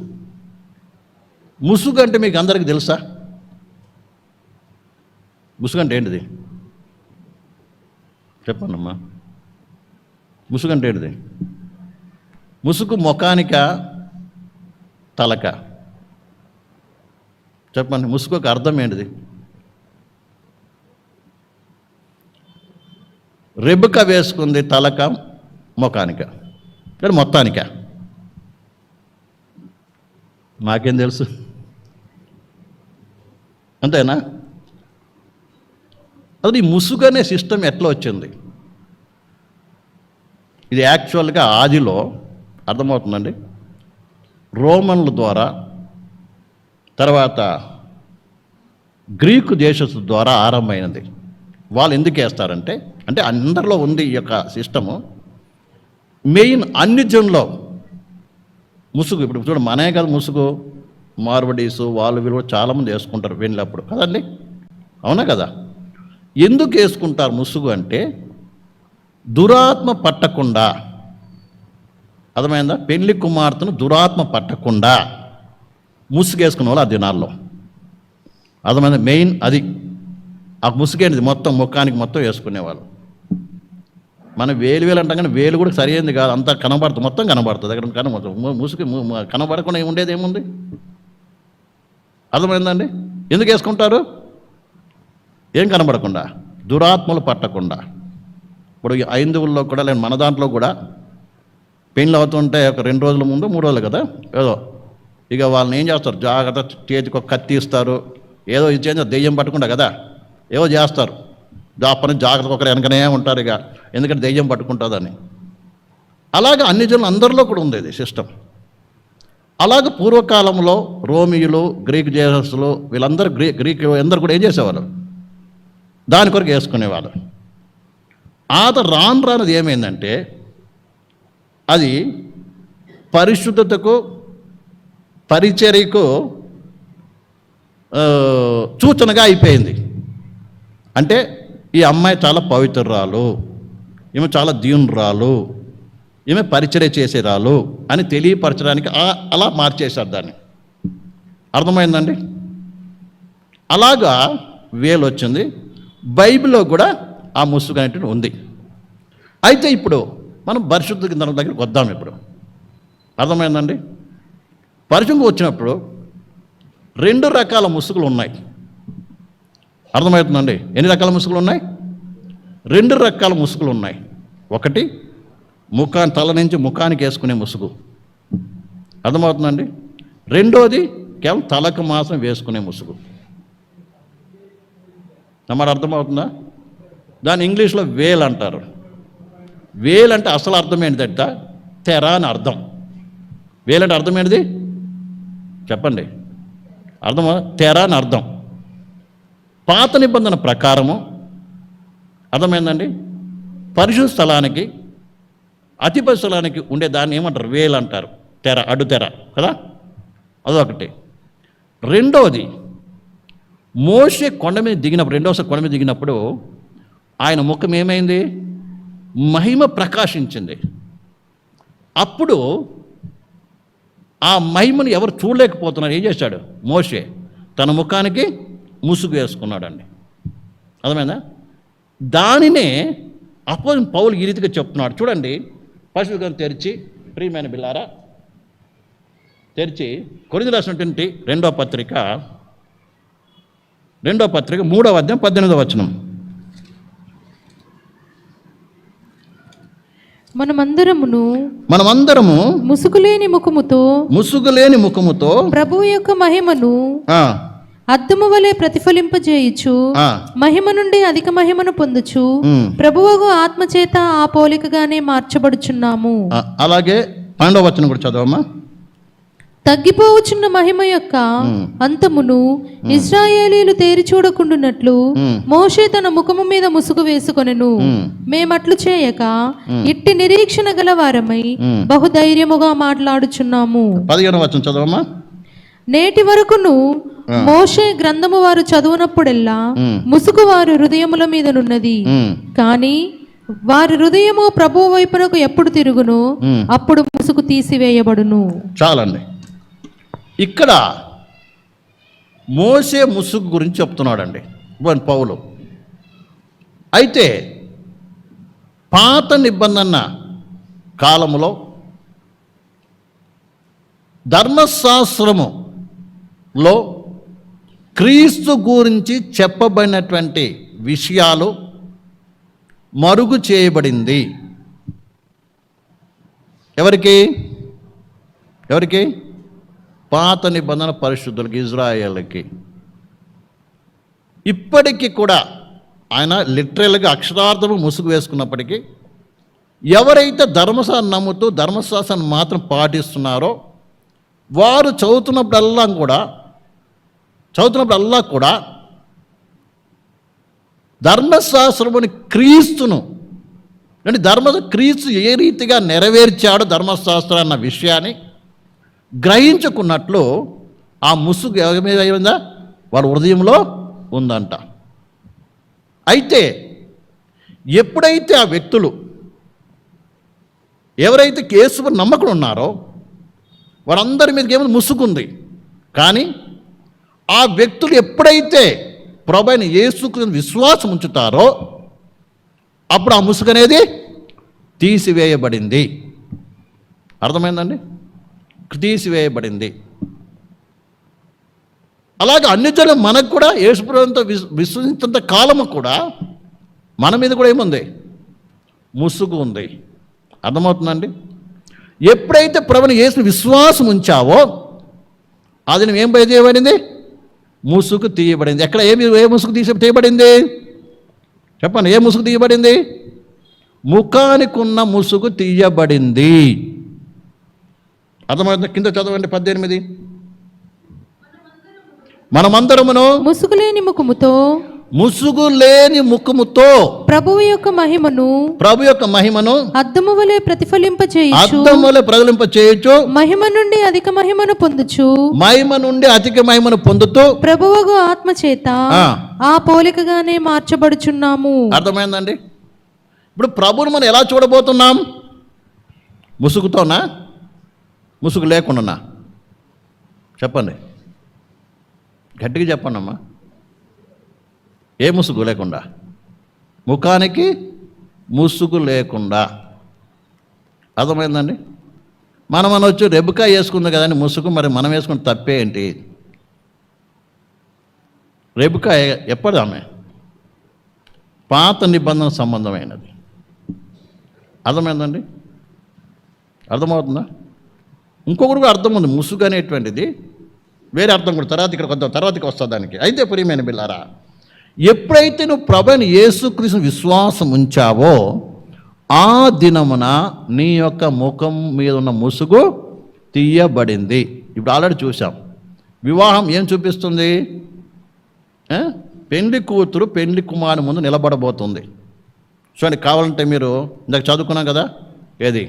ముసుగు అంటే మీకు అందరికీ తెలుసా? ముసుగు అంటే ఏంటిది? చెప్పండి అమ్మా. ముసుగు అంటే ఏంటిది? ముసుగు ముఖానిక, తలక? చెప్పండి. ముసుగుకు అర్థం ఏంటిది? రెబెకా వేసుకుంది తలక, ముఖానిక, కానీ మొత్తానిక? నాకేం తెలుసు? అంతేనా? అసలు ఈ ముసుగు అనే సిస్టమ్ ఎట్లా వచ్చింది? ఇది యాక్చువల్గా ఆదిలో, అర్థమవుతుందండి, రోమన్ల ద్వారా, తర్వాత గ్రీకు దేశస్థుల ద్వారా ఆరంభమైనది. వాళ్ళు ఎందుకు వేస్తారంటే, అంటే అందరిలో ఉంది ఈ యొక్క సిస్టము. మెయిన్ అన్ని జనుల్లో ముసుగు. ఇప్పుడు చూడండి, మనే కదా ముసుగు, మార్వడీసు వాళ్ళు వీళ్ళు చాలామంది వేసుకుంటారు వెళ్ళినప్పుడు కదండి. అవునా కదా? ఎందుకు వేసుకుంటారు ముసుగు అంటే, దురాత్మ పట్టకుండా. అర్థమైందా? పెళ్లి కుమార్తెను దురాత్మ పట్టకుండా ముసుగు వేసుకునే వాళ్ళు ఆ దినాల్లో. అర్థమైందా? మెయిన్ అది. ఆ ముసుగేంటిది? మొత్తం ముఖానికి మొత్తం వేసుకునేవాళ్ళు. మనం వేలు అంటాం కానీ వేలు కూడా సరైనది కాదు, అంతా కనబడుతుంది, మొత్తం కనబడుతుంది. అక్కడ ముసుగు కనబడకుండా ఉండేది ఏముంది? అర్థమైందండి? ఎందుకు వేసుకుంటారు? ఏం కనబడకుండా, దురాత్మలు పట్టకుండా. ఇప్పుడు హైందువుల్లో కూడా, లేదు మన దాంట్లో కూడా పెళ్ళి అవుతుంటే ఒక 2 రోజుల ముందు 3 రోజులు కదా ఏదో ఇక వాళ్ళని ఏం చేస్తారు, జాగ్రత్త చేతికి ఒక కత్తి ఇస్తారు, ఏదో ఇది చేంజ్ దెయ్యం పట్టుకుంటా కదా ఏవో చేస్తారు, పని జాగ్రత్త ఒకరు వెనకనే ఉంటారు ఇక, ఎందుకంటే దెయ్యం పట్టుకుంటుందని. అలాగే అన్ని జనులు అందరిలో కూడా ఉంది ఇది సిస్టమ్. అలాగే పూర్వకాలంలో రోమియులు, గ్రీక్ జేసస్లు వీళ్ళందరూ గ్రీక్ అందరూ కూడా ఏం చేసేవాళ్ళు, దాని కొరకు వేసుకునేవాళ్ళు. రాను రానది ఏమైందంటే అది పరిశుద్ధతకు పరిచర్యకు సూచనగా అయిపోయింది. అంటే ఈ అమ్మాయి చాలా పవిత్రురాలు, ఈమె చాలా దీనురాలు, ఈమె పరిచర్య చేసేరాలు అని తెలియపరచడానికి అలా మార్చేశారు దాన్ని. అర్థమైందండి? అలాగా వేలు వచ్చింది. బైబిల్లో కూడా ఆ ముసుగు అనేటువంటి ఉంది. అయితే ఇప్పుడు మనం పరిశుద్ధ గ్రంథం దగ్గరికి వద్దాం. ఇప్పుడు అర్థమైందండి? పరిశుద్ధం వచ్చినప్పుడు 2 రకాల ముసుగులు ఉన్నాయి. అర్థమవుతుందండి? ఎన్ని రకాల ముసుగులు ఉన్నాయి? 2 రకాల ముసుగులు ఉన్నాయి. ఒకటి తల నుంచి ముఖానికి వేసుకునే ముసుగు, అర్థమవుతుందండి? రెండోది కేవలం తలకు మాత్రం వేసుకునే ముసుగు. అన్నమాట, అర్థమవుతుందా? దాన్ని ఇంగ్లీష్లో వేల్ అంటారు. వేల్ అంటే అసలు అర్థం ఏంటిదంట, తెర అని అర్థం. వేల్ అంటే అర్థం ఏంటిది చెప్పండి? అర్థమా? తెర అని అర్థం. పాత నిబంధన ప్రకారము అర్థమైందండి, పరిశుద్ధ స్థలానికి అతి పరిశుద్ధ స్థలానికి ఉండే దాన్ని ఏమంటారు? వేలు అంటారు. తెర, అడ్డు తెర కదా, అదొకటి. రెండోది మోషే కొండ మీద దిగినప్పుడు, రెండోసారి కొండ మీద దిగినప్పుడు ఆయన ముఖం ఏమైంది? మహిమ ప్రకాశించింది. అప్పుడు ఆ మహిమను ఎవరు చూడలేకపోతున్నారు. ఏం చేశాడు మోషే? తన ముఖానికి ముసుగు వేసుకున్నాడండి. అర్థమైందా? దానినే అపోజిట్ పౌలు ఈ రీతిగా చెప్తున్నాడు. చూడండి, పరిశుద్ధ గ్రంథం తెరిచి, ప్రియమైన బిల్లారా తెరిచి కొరింథీయులకు రాసినటువంటి 2వ పత్రిక 3వ అధ్యాయం 18వ వచనం. మనమందరము ముసుగులేని ముఖముతో ప్రభువు యొక్క మహిమను అద్దము వలె ప్రతిఫలింపజేయుచు మహిమ నుండి అధిక మహిమను పొందుచు ప్రభువుకు ఆత్మ చేత ఆ పోలికగానే మార్చబడుచున్నాము. అలాగే 12వ వచనం కూడా చదవమ్మా. తగ్గిపోవచ్చున్న మహిమ యొక్క అంతమును ఇశ్రాయేలీయులు తేరి చూడకుండునట్లు మోషే తన ముఖము మీద ముసుగు వేసుకొనెను. మేమట్లు చేయక ఇట్టి నిరీక్షణ గల వారమై బహుధైర్యముగా మాట్లాడుచున్నాము. 15వ వచనం చదవమ్మా. నేటి వరకును మోషే గ్రంథము వారు చదువునప్పుడెల్లా ముసుగు వారి హృదయముల మీదనున్నది, కానీ వారి హృదయము ప్రభువు వైపునకు ఎప్పుడు తిరుగును అప్పుడు ముసుగు తీసివేయబడును. చాలండి. ఇక్కడ మోషే ముసుగు గురించి చెప్తున్నాడండి పౌలు. అయితే పాత నిబంధన కాలములో ధర్మశాస్త్రములో క్రీస్తు గురించి చెప్పబడినటువంటి విషయాలు మరుగు చేయబడింది. ఎవరికి? పాత నిబంధన పరిశుద్ధులకి, ఇజ్రాయేళ్ళకి. ఇప్పటికీ కూడా ఆయన లిటరల్గా అక్షరార్థము ముసుగు వేసుకున్నప్పటికీ ఎవరైతే ధర్మశాస్త్రం నమ్ముతూ ధర్మశాస్త్రాన్ని మాత్రం పాటిస్తున్నారో వారు చదువుతున్నప్పుడల్లా కూడా ధర్మశాస్త్రముని క్రీస్తును అంటే క్రీస్తు ఏ రీతిగా నెరవేర్చాడో ధర్మశాస్త్రం అన్న విషయాన్ని గ్రహించుకున్నట్లు ఆ ముసుగు ఎవరి మీద అయిందా? వాళ్ళ హృదయంలో ఉందంట. అయితే ఎప్పుడైతే ఆ వ్యక్తులు ఎవరైతే యేసుని నమ్మకం ఉన్నారో వారందరి మీదకి ఏమైనా ముసుగుంది, కానీ ఆ వ్యక్తులు ఎప్పుడైతే ప్రభువైన యేసుకు విశ్వాసం ఉంచుతారో అప్పుడు ఆ ముసుగు అనేది తీసివేయబడింది. అర్థమైందండి? తీసివేయబడింది. అలాగే అన్ని జనులు మనకు కూడా యేసు ప్రభువుతో విశ్వసించేంత కాలము కూడా మన మీద కూడా ఏముంది? ముసుగు ఉంది. అర్థమవుతుందండి? ఎప్పుడైతే ప్రభుని యేసుని విశ్వాసం ఉంచావో అది నువ్వు ఏం చేయబడింది? ముసుగు తీయబడింది. ఎక్కడ ఏ ముసుగు తీయబడింది చెప్పండి? ఏ ముసుగు తీయబడింది? ముఖానికి ఉన్న ముసుగు తీయబడింది. అర్థమవుతుంది? కింద చదవండి 18. మనమందరమును ముసుగు లేని ముఖముతో ప్రభు యొక్క మహిమను అద్దము వలె ప్రతిఫలింపచేయుచు మహిమ నుండి అధిక మహిమను పొందుతూ ప్రభువుకు ఆత్మ చేత ఆ పోలికగానే మార్చబడుచున్నాము. అర్థమైందండి? ఇప్పుడు ప్రభువును మనం ఎలా చూడబోతున్నాం? ముసుగుతోనా, ముసుగు లేకుండా? చెప్పండి, గట్టిగా చెప్పండి అమ్మా. ఏ ముసుగు లేకుండా? ముఖానికి ముసుగు లేకుండా. అర్థమైందండి? మనం వచ్చి రెబ్బకాయ వేసుకుంది కదండి ముసుగు, మరి మనం వేసుకున్న తప్పే ఏంటి? రెబ్బకాయ ఎప్పటిదామె పాత నిబంధన సంబంధమైనది. అర్థమైందండి? అర్థమవుతుందా? ఇంకొకటి కూడా అర్థం ఉంది. ముసుగు అనేటువంటిది వేరే అర్థం కూడా తర్వాతకి వస్తుంది దానికి. అయితే ప్రియమైన బిడ్డలారా, ఎప్పుడైతే నువ్వు ప్రభువైన యేసుక్రీస్తు విశ్వాసం ఉంచావో ఆ దినమున నీ యొక్క ముఖం మీద ఉన్న ముసుగు తీయబడింది. ఇప్పుడు ఆల్రెడీ చూసాం. వివాహం ఏం చూపిస్తుంది? పెండ్లి కూతురు పెండ్లి కుమారుని ముందు నిలబడబోతుంది. చూడండి, కావాలంటే మీరు ఇందాక చదువుకున్నాం కదా, ఏది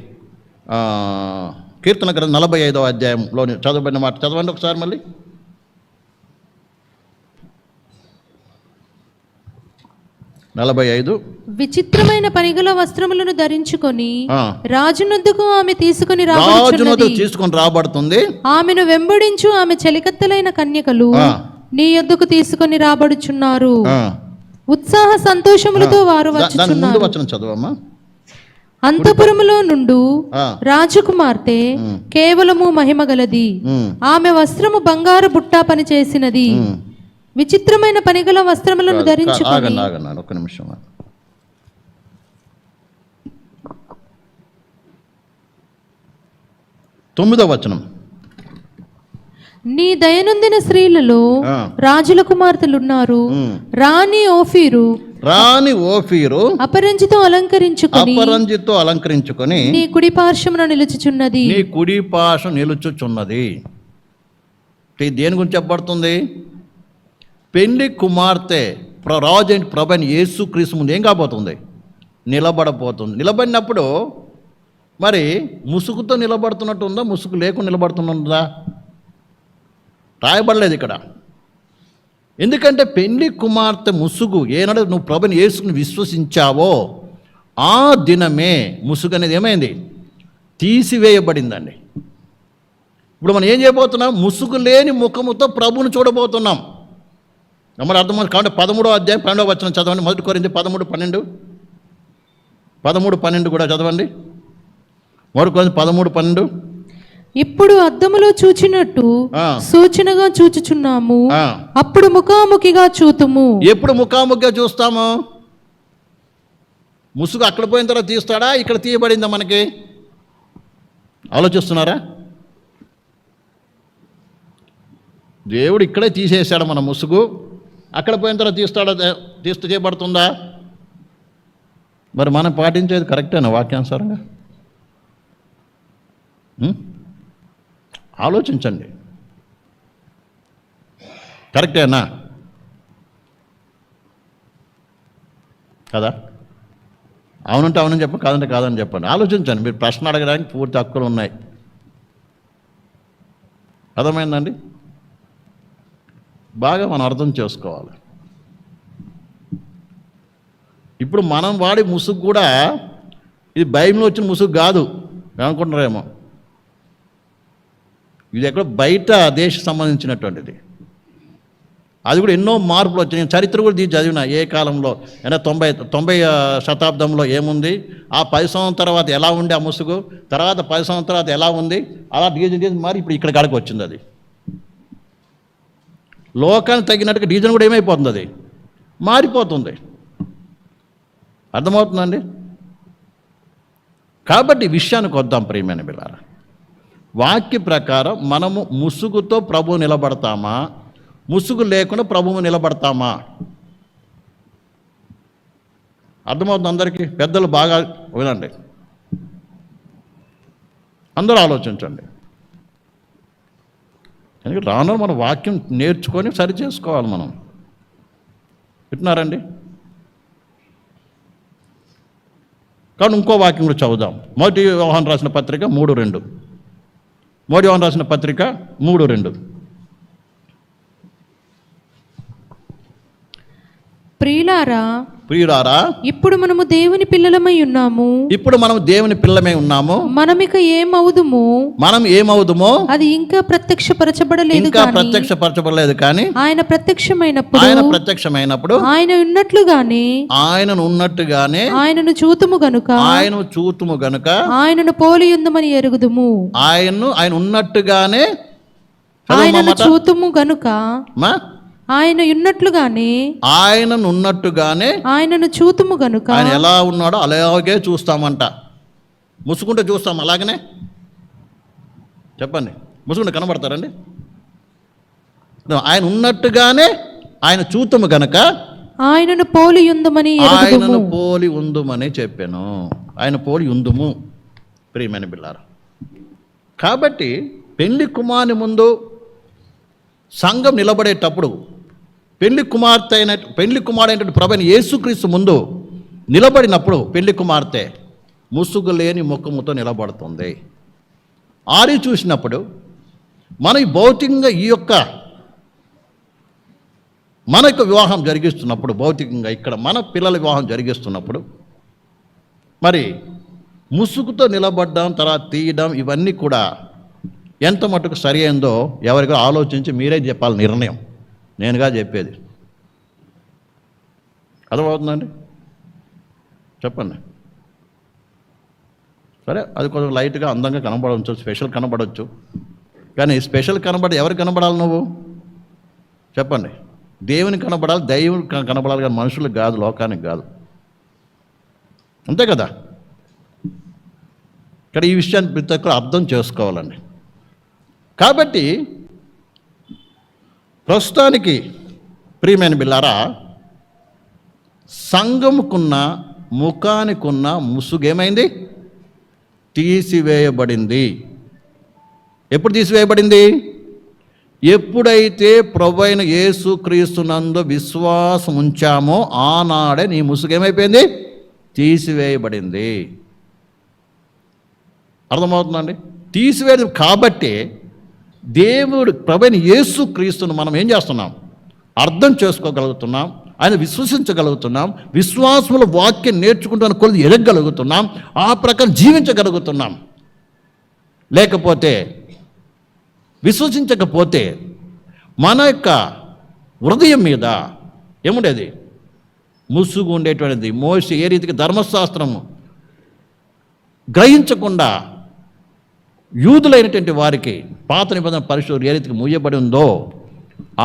కీర్తన గ్రంథం 45వ అధ్యాయంలో చదవబడిన మాట చదవండి ఒకసారి మళ్ళీ. 45. విచిత్రమైన పనిగల వస్త్రములను ధరించుకొని రాజునొద్దకు ఆమె తీసుకొని రాబడుతుంది. ఆమెను వెంబడించు ఆమె చెలికత్తెలైన కన్యకలు నీ యొద్దకు తీసుకొని రాబడుచున్నారు. ఉత్సాహ సంతోషములతో వారు వచ్చుచున్నారు. చదవమ్మా. అంతఃపురములో నుండు రాజకుమార్తె కేవలము మహిమ గలది. ఆమె వస్త్రము బంగారు బుట్టా పని చేసినది. విచిత్రమైన పనిగల వస్త్రములను ధరించుకొని. ఒక్క నిమిషం. 9వ వచనం. నీ దయనొందిన స్త్రీలలో రాజుల కుమార్తెలున్నారు. రాణి ఓఫీరు అపరంజితో అలంకరించుకొని నీ కుడి పార్శ్వమున నిలుచుచున్నది. దేని గురించి చెప్పబడుతుంది? పెండ్లి కుమార్తె రాజు అయిన ప్రభువైన యేసుక్రీస్తు ముందు ఏం కాబోతుంది? నిలబడబోతుంది. నిలబడినప్పుడు మరి ముసుగుతో నిలబడుతున్నట్టు ఉందా, ముసుగు లేకుండా నిలబడుతున్నదా? రాయబడలేదు ఇక్కడ. ఎందుకంటే పెండ్లి కుమార్తె ముసుగు ఏనాడు నువ్వు ప్రభుని యేసుని విశ్వసించావో ఆ దినమే ముసుగు అనేది ఏమైంది? తీసివేయబడిందండి. ఇప్పుడు మనం ఏం చేయబోతున్నాం? ముసుగు లేని ముఖముతో ప్రభువును చూడబోతున్నాం. మరి అర్థమవుతుంది. కాబట్టి 13వ అధ్యాయం 12వ వచనం చదవండి. 1 కొరింథీ 13:12. 13:12 కూడా చదవండి. 1 కొరింథీ 13:12. ఇప్పుడు అద్దములో చూచినట్టు సూచనగా చూచుచున్నాము, అప్పుడు ముఖాముఖిగా చూతుము. ఎప్పుడు ముఖాముఖిగా చూస్తాము? ముసుగు అక్కడ పోయిన తర్వాత తీస్తాడా, ఇక్కడ తీయబడిందా? మనకి ఆలోచిస్తున్నారా? దేవుడు ఇక్కడే తీసేశాడు మన ముసుగు. అక్కడ పోయిన తర్వాత చేయబడుతుందా? మరి మనం పాటించేది కరెక్టేనా వాక్యానుసారంగా? ఆలోచించండి, కరెక్టేనా కదా? అవునంటే అవునని చెప్పండి, కాదంటే కాదని చెప్పండి. ఆలోచించండి. మీరు ప్రశ్న అడగడానికి పూర్తి హక్కులు ఉన్నాయి. అర్థమైందండి? బాగా మనం అర్థం చేసుకోవాలి. ఇప్పుడు మనం వాడి ముసుగు కూడా ఇది బైబిల్లో వచ్చిన ముసుగు కాదు అనుకుంటున్నారేమో. ఇది ఎక్కడ బయట దేశం సంబంధించినటువంటిది. అది కూడా ఎన్నో మార్పులు వచ్చాయి. నేను చరిత్ర కూడా చదివిన ఏ కాలంలో, అంటే 90 శతాబ్దంలో ఏముంది, ఆ 10 సంవత్సరం తర్వాత ఎలా ఉంది ఆ ముసుగు, తర్వాత 10 సంవత్సరం తర్వాత ఎలా ఉంది, అలా డీజన్ మరి ఇప్పుడు ఇక్కడ కాడికి వచ్చింది. అది లోకానికి తగినట్టుగా డీజన్ కూడా ఏమైపోతుంది, అది మారిపోతుంది. అర్థమవుతుందండి? కాబట్టి విషయానికి వద్దాం ప్రియమైన బిడ్డలారా. వాక్య ప్రకారం మనము ముసుగుతో ప్రభువు నిలబడతామా, ముసుగు లేకుండా ప్రభువు నిలబడతామా? అర్థమవుతుంది అందరికీ? పెద్దలు బాగా వినండి, అందరూ ఆలోచించండి. ఎందుకంటే రాను మన వాక్యం నేర్చుకొని సరి చేసుకోవాలి మనం. వింటున్నారండి? కానీ ఇంకో వాక్యం కూడా చదువుదాం. మొదటి యోహాను రాసిన పత్రిక 3:2. మొదటి యోహాను రాసిన పత్రిక 3:2. ప్రియులారా, ఇప్పుడు మనము దేవుని పిల్లలమై ఉన్నాము. ఇప్పుడు మనం దేవుని పిల్లమై ఉన్నాము. మనమిక మనం ఏమవుదుమో అది ఇంకా ప్రత్యక్షపరచబడలేదు కానీ ఆయన ప్రత్యక్షమైనప్పుడు ఆయనను ఉన్నట్టుగానే ఆయనను చూతుము గనుక ఆయనను పోలి ఉందమని ఎరుగుదుము. ఆయన ఉన్నట్టుగానే ఆయనను చూతుము గనుక ఆయనను చూతుము గనుక ఆయన ఎలా ఉన్నాడో అలాగే చూస్తామంట. ముసుకుంటే చూస్తాం అలాగనే. చెప్పండి, ముసుకుంటే కనబడతారండి? ఆయన ఉన్నట్టుగానే ఆయన చూతుము గనక ఆయనను పోలి ఉందుమని చెప్పాను. ఆయన పోలి ఉందుము ప్రియమైన బిడ్డలారా. కాబట్టి పెళ్లి కుమారుని ముందు సంఘం నిలబడేటప్పుడు పెళ్లి కుమారుడైనటువంటి ప్రభువైన యేసుక్రీస్తు ముందు నిలబడినప్పుడు పెళ్లి కుమార్తె ముసుగు లేని ముఖముతో నిలబడుతుంది. ఆరి చూసినప్పుడు మన భౌతికంగా మన యొక్క వివాహం జరిగిస్తున్నప్పుడు, భౌతికంగా ఇక్కడ మన పిల్లల వివాహం జరిగిస్తున్నప్పుడు మరి ముసుగుతో నిలబడ్డం, తర్వాత తీయడం, ఇవన్నీ కూడా ఎంత మటుకు సరి అయిందో ఎవరికో ఆలోచించి మీరే చెప్పాలి నిర్ణయం. నేనుగా చెప్పేది అర్థమవుతుందండి? చెప్పండి. సరే, అది కొంచెం లైట్గా అందంగా కనబడవచ్చు, స్పెషల్ కనబడవచ్చు. కానీ స్పెషల్ ఎవరు కనబడాలి? నువ్వు చెప్పండి. దేవునికి కనబడాలి, దైవం కనబడాలి, కానీ మనుషులకు కాదు, లోకానికి కాదు. అంతే కదా? ఇక్కడ ఈ విషయాన్ని ప్రతి ఒక్కరు అర్థం చేసుకోవాలండి. కాబట్టి ప్రస్తుతానికి ప్రియమైన బిళ్ళారా, సంఘముకున్న ముఖానికున్న ముసుగు ఏమైంది? తీసివేయబడింది. ఎప్పుడు తీసివేయబడింది? ఎప్పుడైతే ప్రభువైన యేసుక్రీస్తునందు విశ్వాసం ఉంచామో ఆనాడే నీ ముసుగు ఏమైపోయింది? తీసివేయబడింది. అర్థమవుతుందండి? తీసివేయడం కాబట్టి దేవుడు ప్రభువైన యేసుక్రీస్తును మనం ఏం చేస్తున్నాం? అర్థం చేసుకోగలుగుతున్నాం, ఆయన విశ్వసించగలుగుతున్నాం, విశ్వాసముల వాక్యం నేర్చుకుంటున్న కొద్ది ఎదగగలుగుతున్నాం, ఆ ప్రకారం జీవించగలుగుతున్నాం. లేకపోతే విశ్వసించకపోతే మన యొక్క హృదయం మీద ఏముండేది? ముసుగు ఉండేటువంటిది. మోషే ఏ రీతికి ధర్మశాస్త్రము గ్రహించకుండా యూదులైనటువంటి వారికి పాత నిబంధన పరిశుద్ధులు ఏ రీతికి మూయబడి ఉందో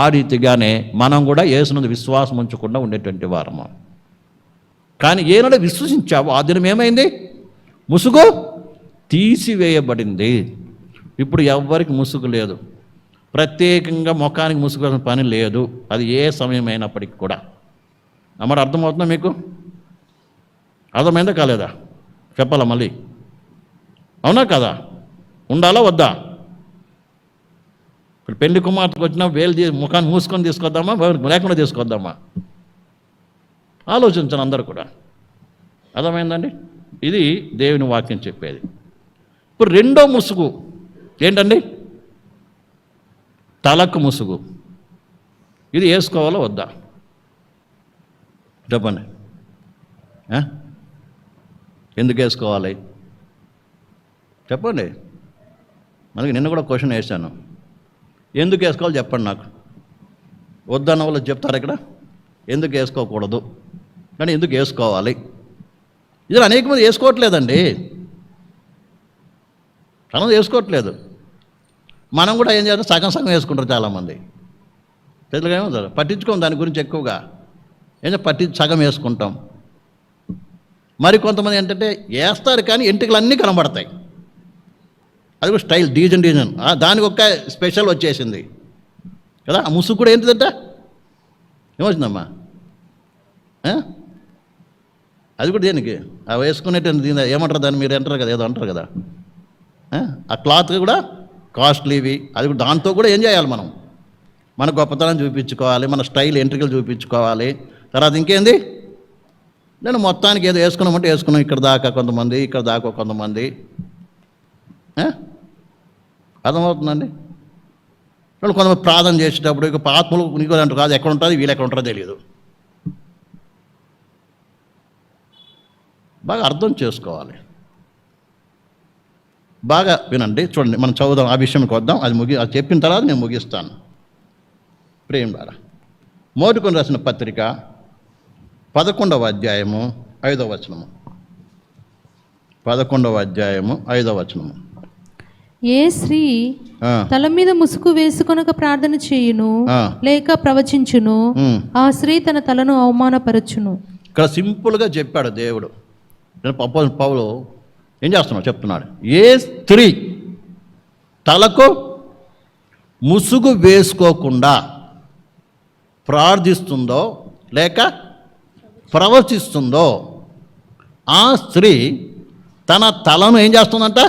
ఆ రీతిగానే మనం కూడా యేసునందు విశ్వాసం ఉంచకుండా ఉండేటువంటి వారము. కానీ ఏనాడు విశ్వసించావో ఆ దినం ఏమైంది? ముసుగు తీసివేయబడింది. ఇప్పుడు ఎవ్వరికి ముసుగు లేదు, ప్రత్యేకంగా ముఖానికి ముసుగు పని లేదు. అది ఏ సమయం అయినప్పటికీ కూడా. అమ్మడు అర్థమవుతుందా మీకు? అర్థమైందా కాలేదా? చెప్పాలా మళ్ళీ? అవునా కదా? ఉండాలా వద్దా? ఇప్పుడు పెళ్లి కుమార్తెకు వచ్చినా ముఖాన్ని మూసుకొని తీసుకొద్దామా, లేకుండా తీసుకొద్దామా? ఆలోచించండి అందరూ కూడా. అర్థమైందండి? ఇది దేవుని వాక్యం చెప్పేది. ఇప్పుడు రెండో ముసుగు ఏంటండి? తలకు ముసుగు. ఇది వేసుకోవాలా వద్దా? చెప్పండి. ఎందుకు వేసుకోవాలి చెప్పండి. మనకి నిన్న కూడా క్వశ్చన్ వేశాను, ఎందుకు వేసుకోవాలి చెప్పండి నాకు. వద్దన్న వాళ్ళు చెప్తారు ఇక్కడ ఎందుకు వేసుకోకూడదు, కానీ ఎందుకు వేసుకోవాలి? ఇది అనేక మంది వేసుకోవట్లేదండి, చాలా వేసుకోవట్లేదు. మనం కూడా ఏం చేస్తాం, సగం సగం వేసుకుంటారు చాలామంది. తెలుగుగా ఏమవుతారు, పట్టించుకోం దాని గురించి ఎక్కువగా. సగం వేసుకుంటాం. మరి కొంతమంది ఏంటంటే వేస్తారు కానీ ఎంటికలు అన్నీ కనబడతాయి. అది కూడా స్టైల్ డిజైన్ దానికి ఒక స్పెషల్ వచ్చేసింది కదా. ఆ ముసుగు కూడా ఏంటిదంట, ఏమొచ్చిందమ్మా? అది కూడా దేనికి? ఆ వేసుకునేట ఏమంటారు దాన్ని, మీరు అంటారు కదా, ఏదో అంటారు కదా. ఆ క్లాత్ కూడా కాస్ట్లీవి. అది కూడా దాంతో కూడా ఏం చేయాలి మనం? మన గొప్పతనం చూపించుకోవాలి, మన స్టైల్ ఎంట్రికలు చూపించుకోవాలి. తర్వాత ఇంకేంది, నేను మొత్తానికి ఏదో వేసుకున్నామంటే వేసుకున్నాం, ఇక్కడ దాకా కొంతమంది, ఇక్కడ దాకా కొంతమంది. అర్థమవుతుందండి? కొంతమంది ప్రార్థన చేసేటప్పుడు ఇక ఆత్మలు నీకు అంటారు కాదు, ఎక్కడ ఉంటుంది, వీళ్ళు ఎక్కడ ఉంటారో తెలియదు. బాగా అర్థం చేసుకోవాలి. బాగా వినండి, చూడండి, మనం చదువుదాం, ఆ విషయంకి వద్దాం. అది చెప్పిన తర్వాత నేను ముగిస్తాను. ప్రేమ ద్వారా మోటుకొని రాసిన పత్రిక 11వ అధ్యాయము 5వ వచనము. 11వ అధ్యాయము 5వ వచనము. ఏ స్త్రీ తల మీద ముసుగు వేసుకొనక ప్రార్థన చేయును లేక ప్రవచించును, ఆ స్త్రీ తన తలను అవమానపరచును. ఇక్కడ సింపుల్గా చెప్పాడు దేవుడు. పౌలు ఏం చేస్తున్నాడు చెప్తున్నాడు. ఏ స్త్రీ తలకు ముసుగు వేసుకోకుండా ప్రార్థిస్తుందో లేక ప్రవచిస్తుందో ఆ స్త్రీ తన తలను ఏం చేస్తుందంట,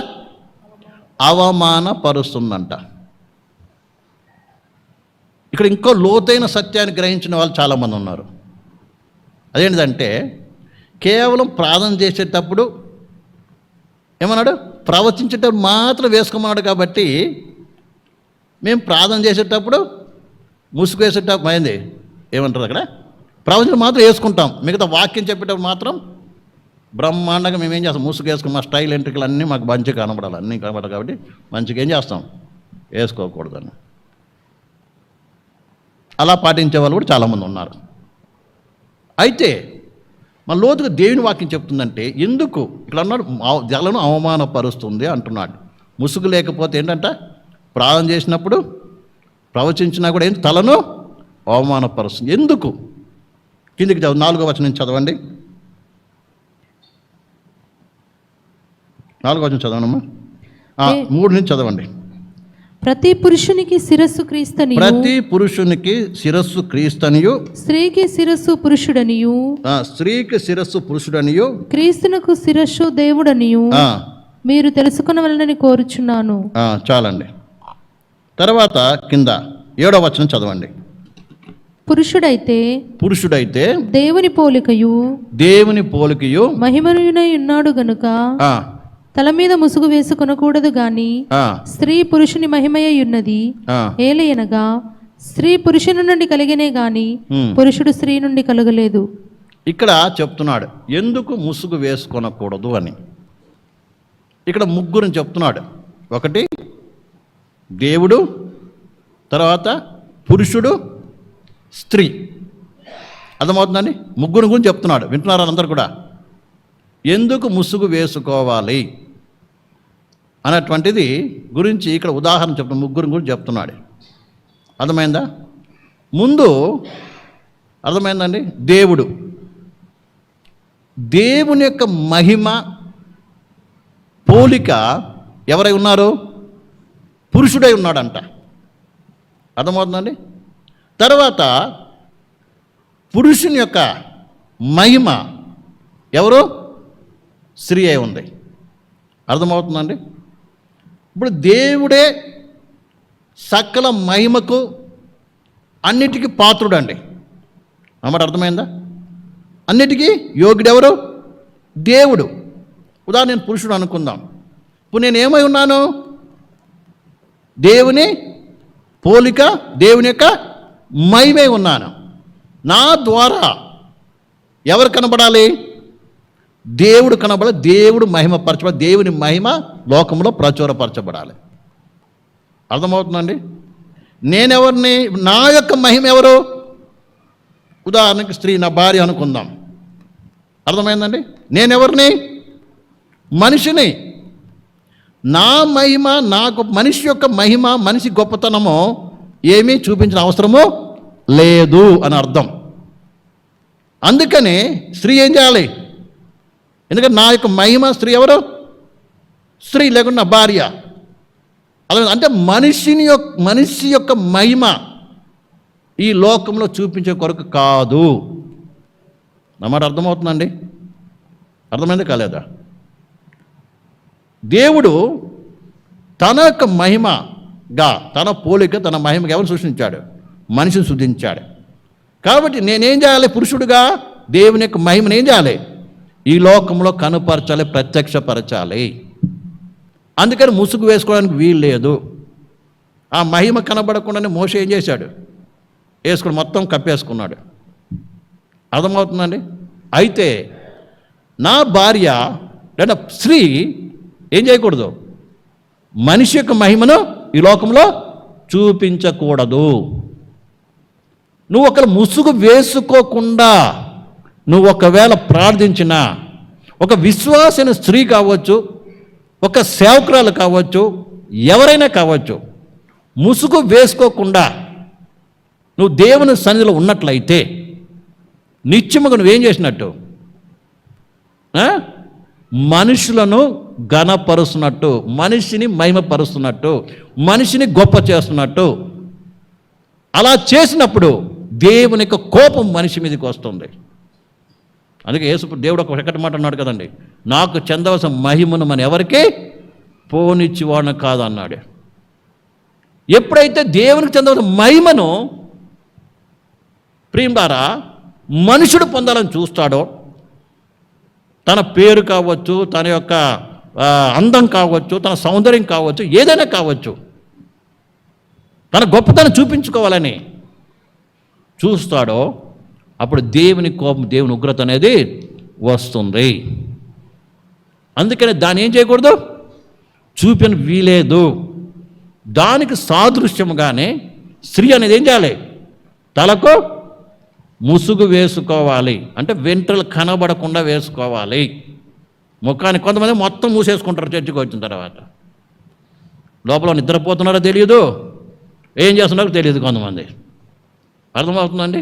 అవమానపరుస్తుందంట. ఇక్కడ ఇంకో లోతైన సత్యాన్ని గ్రహించిన వాళ్ళు చాలామంది ఉన్నారు. అదేంటిదంటే కేవలం ప్రార్థన చేసేటప్పుడు ఏమన్నాడు, ప్రవచించేటప్పుడు మాత్రం వేసుకోమన్నాడు. కాబట్టి మేము ప్రార్థన చేసేటప్పుడు ముసుగు వేసేటప్పుడు అయింది ఏమంటారు అక్కడ, ప్రవచనం మాత్రం వేసుకుంటాం, మిగతా వాక్యం చెప్పేటప్పుడు మాత్రం బ్రహ్మాండంగా మేము ఏం చేస్తాం, ముసుగు వేసుకుని మా స్టైల్ ఎంట్రికలు అన్నీ మాకు మంచిగా కనబడాలి, అన్నీ కనబడాలి. కాబట్టి మంచిగా ఏం చేస్తాం, వేసుకోకూడదని. అలా పాటించే వాళ్ళు కూడా చాలామంది ఉన్నారు. అయితే మన లోతుగా దేవుని వాక్యం చెప్తుందంటే ఎందుకు ఇక్కడ అన్నాడు, జలను అవమానపరుస్తుంది అంటున్నాడు. ముసుగు లేకపోతే ఏంటంట, ప్రార్థన చేసినప్పుడు ప్రవచించినా కూడా ఏంటి, తలను అవమానపరుస్తుంది. ఎందుకు? కిందికి 4వ వచనం నుంచి చదవండి. 4వ వచనం చదవనమ్మా. 3 నుంచి చదవండి. ప్రతి పురుషునికి శిరస్సు క్రీస్తనియు, ప్రతి పురుషునికి శిరస్సు క్రీస్తనియు, స్త్రీకి శిరస్సు పురుషుడనియు, స్త్రీకి శిరస్సు పురుషుడనియు, క్రీస్తునకు శిరస్సు దేవుడనియు మీరు తెలుసుకొనవలెనని కోరుచున్నాను. చాలండి. తర్వాత కింద 7వ వచనం చదవండి. పురుషుడైతే దేవుని పోలికయు మహిమయునై ఉన్నాడు గనుక తల మీద ముసుగు వేసుకొనకూడదు గాని స్త్రీ పురుషుని మహిమయై ఉన్నది. ఏలయనగా స్త్రీ పురుషుని నుండి కలిగినే గాని పురుషుడు స్త్రీ నుండి కలగలేదు. ఇక్కడ చెప్తున్నాడు ఎందుకు ముసుగు వేసుకొనకూడదు అని. ఇక్కడ ముగ్గురిని చెప్తున్నాడు. ఒకటి దేవుడు, తర్వాత పురుషుడు, స్త్రీ. అర్థమవుతుందండి? ముగ్గురు గురించి చెప్తున్నాడు. వింటున్నారా అందరు కూడా? ఎందుకు ముసుగు వేసుకోవాలి అన్నటువంటిది గురించి ఇక్కడ ఉదాహరణ చెప్తున్నా, ముగ్గురు గురించి చెప్తున్నాడు. అర్థమైందా? ముందు అర్థమైందండి, దేవుని యొక్క మహిమ పోలిక ఎవరై ఉన్నారు? పురుషుడై ఉన్నాడంట. అర్థమవుతుందండి? తర్వాత పురుషుని యొక్క మహిమ ఎవరు? స్త్రీ అయి ఉంది. అర్థమవుతుందండి? ఇప్పుడు దేవుడే సకల మహిమకు అన్నిటికీ పాత్రుడండి అన్నమాట. అర్థమైందా? అన్నిటికీ యోగ్యుడెవరు? దేవుడు. ఉదాహరణ నేను పురుషుడు అనుకుందాం. ఇప్పుడు నేను ఏమై ఉన్నాను? దేవుని పోలిక, దేవుని యొక్క మహిమై ఉన్నాను. నా ద్వారా ఎవరు కనబడాలి? దేవుడు కనబడాలి, దేవుడు మహిమపరచబడాలి, దేవుని మహిమ లోకంలో ప్రచురపరచబడాలి. అర్థమవుతుందండి? నేనెవరిని? నా యొక్క మహిమ ఎవరు? ఉదాహరణకి స్త్రీ, నా భార్య అనుకుందాం. అర్థమైందండి? నేనెవరిని? మనిషిని. నా మహిమ, నాకు మనిషి యొక్క మహిమ, మనిషి గొప్పతనము ఏమీ చూపించిన అవసరము లేదు అని అర్థం. అందుకని స్త్రీ ఏం చేయాలి? ఎందుకంటే నా యొక్క మహిమ స్త్రీ ఎవరు? స్త్రీ, లేకుండా నా భార్య. అలా అంటే మనిషి యొక్క మహిమ ఈ లోకంలో చూపించే కొరకు కాదు. నా మాట అర్థమవుతుందండి? అర్థమైంది కాలేదా? దేవుడు తన యొక్క మహిమగా, తన పోలిక, తన మహిమగా ఎవరు సృష్టించాడు? మనిషిని సృష్టించాడు. కాబట్టి నేనేం చేయాలి? పురుషుడుగా దేవుని యొక్క మహిమను ఏం చేయాలి? ఈ లోకంలో కనుపరచాలి, ప్రత్యక్షపరచాలి. అందుకని ముసుగు వేసుకోవడానికి వీలు లేదు. ఆ మహిమ కనబడకుండానే మోషే ఏం చేశాడు? వేసుకుని మొత్తం కప్పేసుకున్నాడు. అర్థమవుతుందండి? అయితే నా భార్య లేదా స్త్రీ ఏం చేయకూడదు? మనిషి యొక్క మహిమను ఈ లోకంలో చూపించకూడదు. నువ్వు ఒకవేళ ముసుగు వేసుకోకుండా నువ్వు ఒకవేళ ప్రార్థించినా, ఒక విశ్వాసైన స్త్రీ కావచ్చు, ఒక సేవకురాలు కావచ్చు, ఎవరైనా కావచ్చు, ముసుగు వేసుకోకుండా నువ్వు దేవుని సన్నిధిలో ఉన్నట్లయితే నిత్యముగా నువ్వేం చేసినట్టు? మనుషులను ఘనపరుస్తున్నట్టు, మనిషిని మహిమపరుస్తున్నట్టు, మనిషిని గొప్ప చేస్తున్నట్టు. అలా చేసినప్పుడు దేవుని యొక్క కోపం మనిషి మీదకి వస్తుంది. అందుకే దేవుడు ఒక ఎక్కటి మాట అన్నాడు కదండి, నాకు చెందవలసిన మహిమను మన ఎవరికి పోనిచ్చివాడు కాదు అన్నాడు. ఎప్పుడైతే దేవునికి చెందవలసిన మహిమను ప్రియులారా మనుషుడు పొందాలని చూస్తాడో, తన పేరు కావచ్చు, తన యొక్క అందం కావచ్చు, తన సౌందర్యం కావచ్చు, ఏదైనా కావచ్చు, తన గొప్పతనం చూపించుకోవాలని చూస్తాడో అప్పుడు దేవుని కోపం, దేవుని ఉగ్రత అనేది వస్తుంది. అందుకని దాన్ని ఏం చేయకూడదు? చూపిన వీలేదు. దానికి సాదృశ్యముగానే స్త్రీ అనేది ఏం చేయాలి? తలకు ముసుగు వేసుకోవాలి. అంటే వెంట్రులు కనబడకుండా వేసుకోవాలి. ముఖానికి కొంతమంది మొత్తం మూసేసుకుంటారు చర్చికి వచ్చిన తర్వాత. లోపల నిద్రపోతున్నారో తెలియదు, ఏం చేస్తున్నారో తెలియదు కొంతమంది. అర్థమవుతుందండి?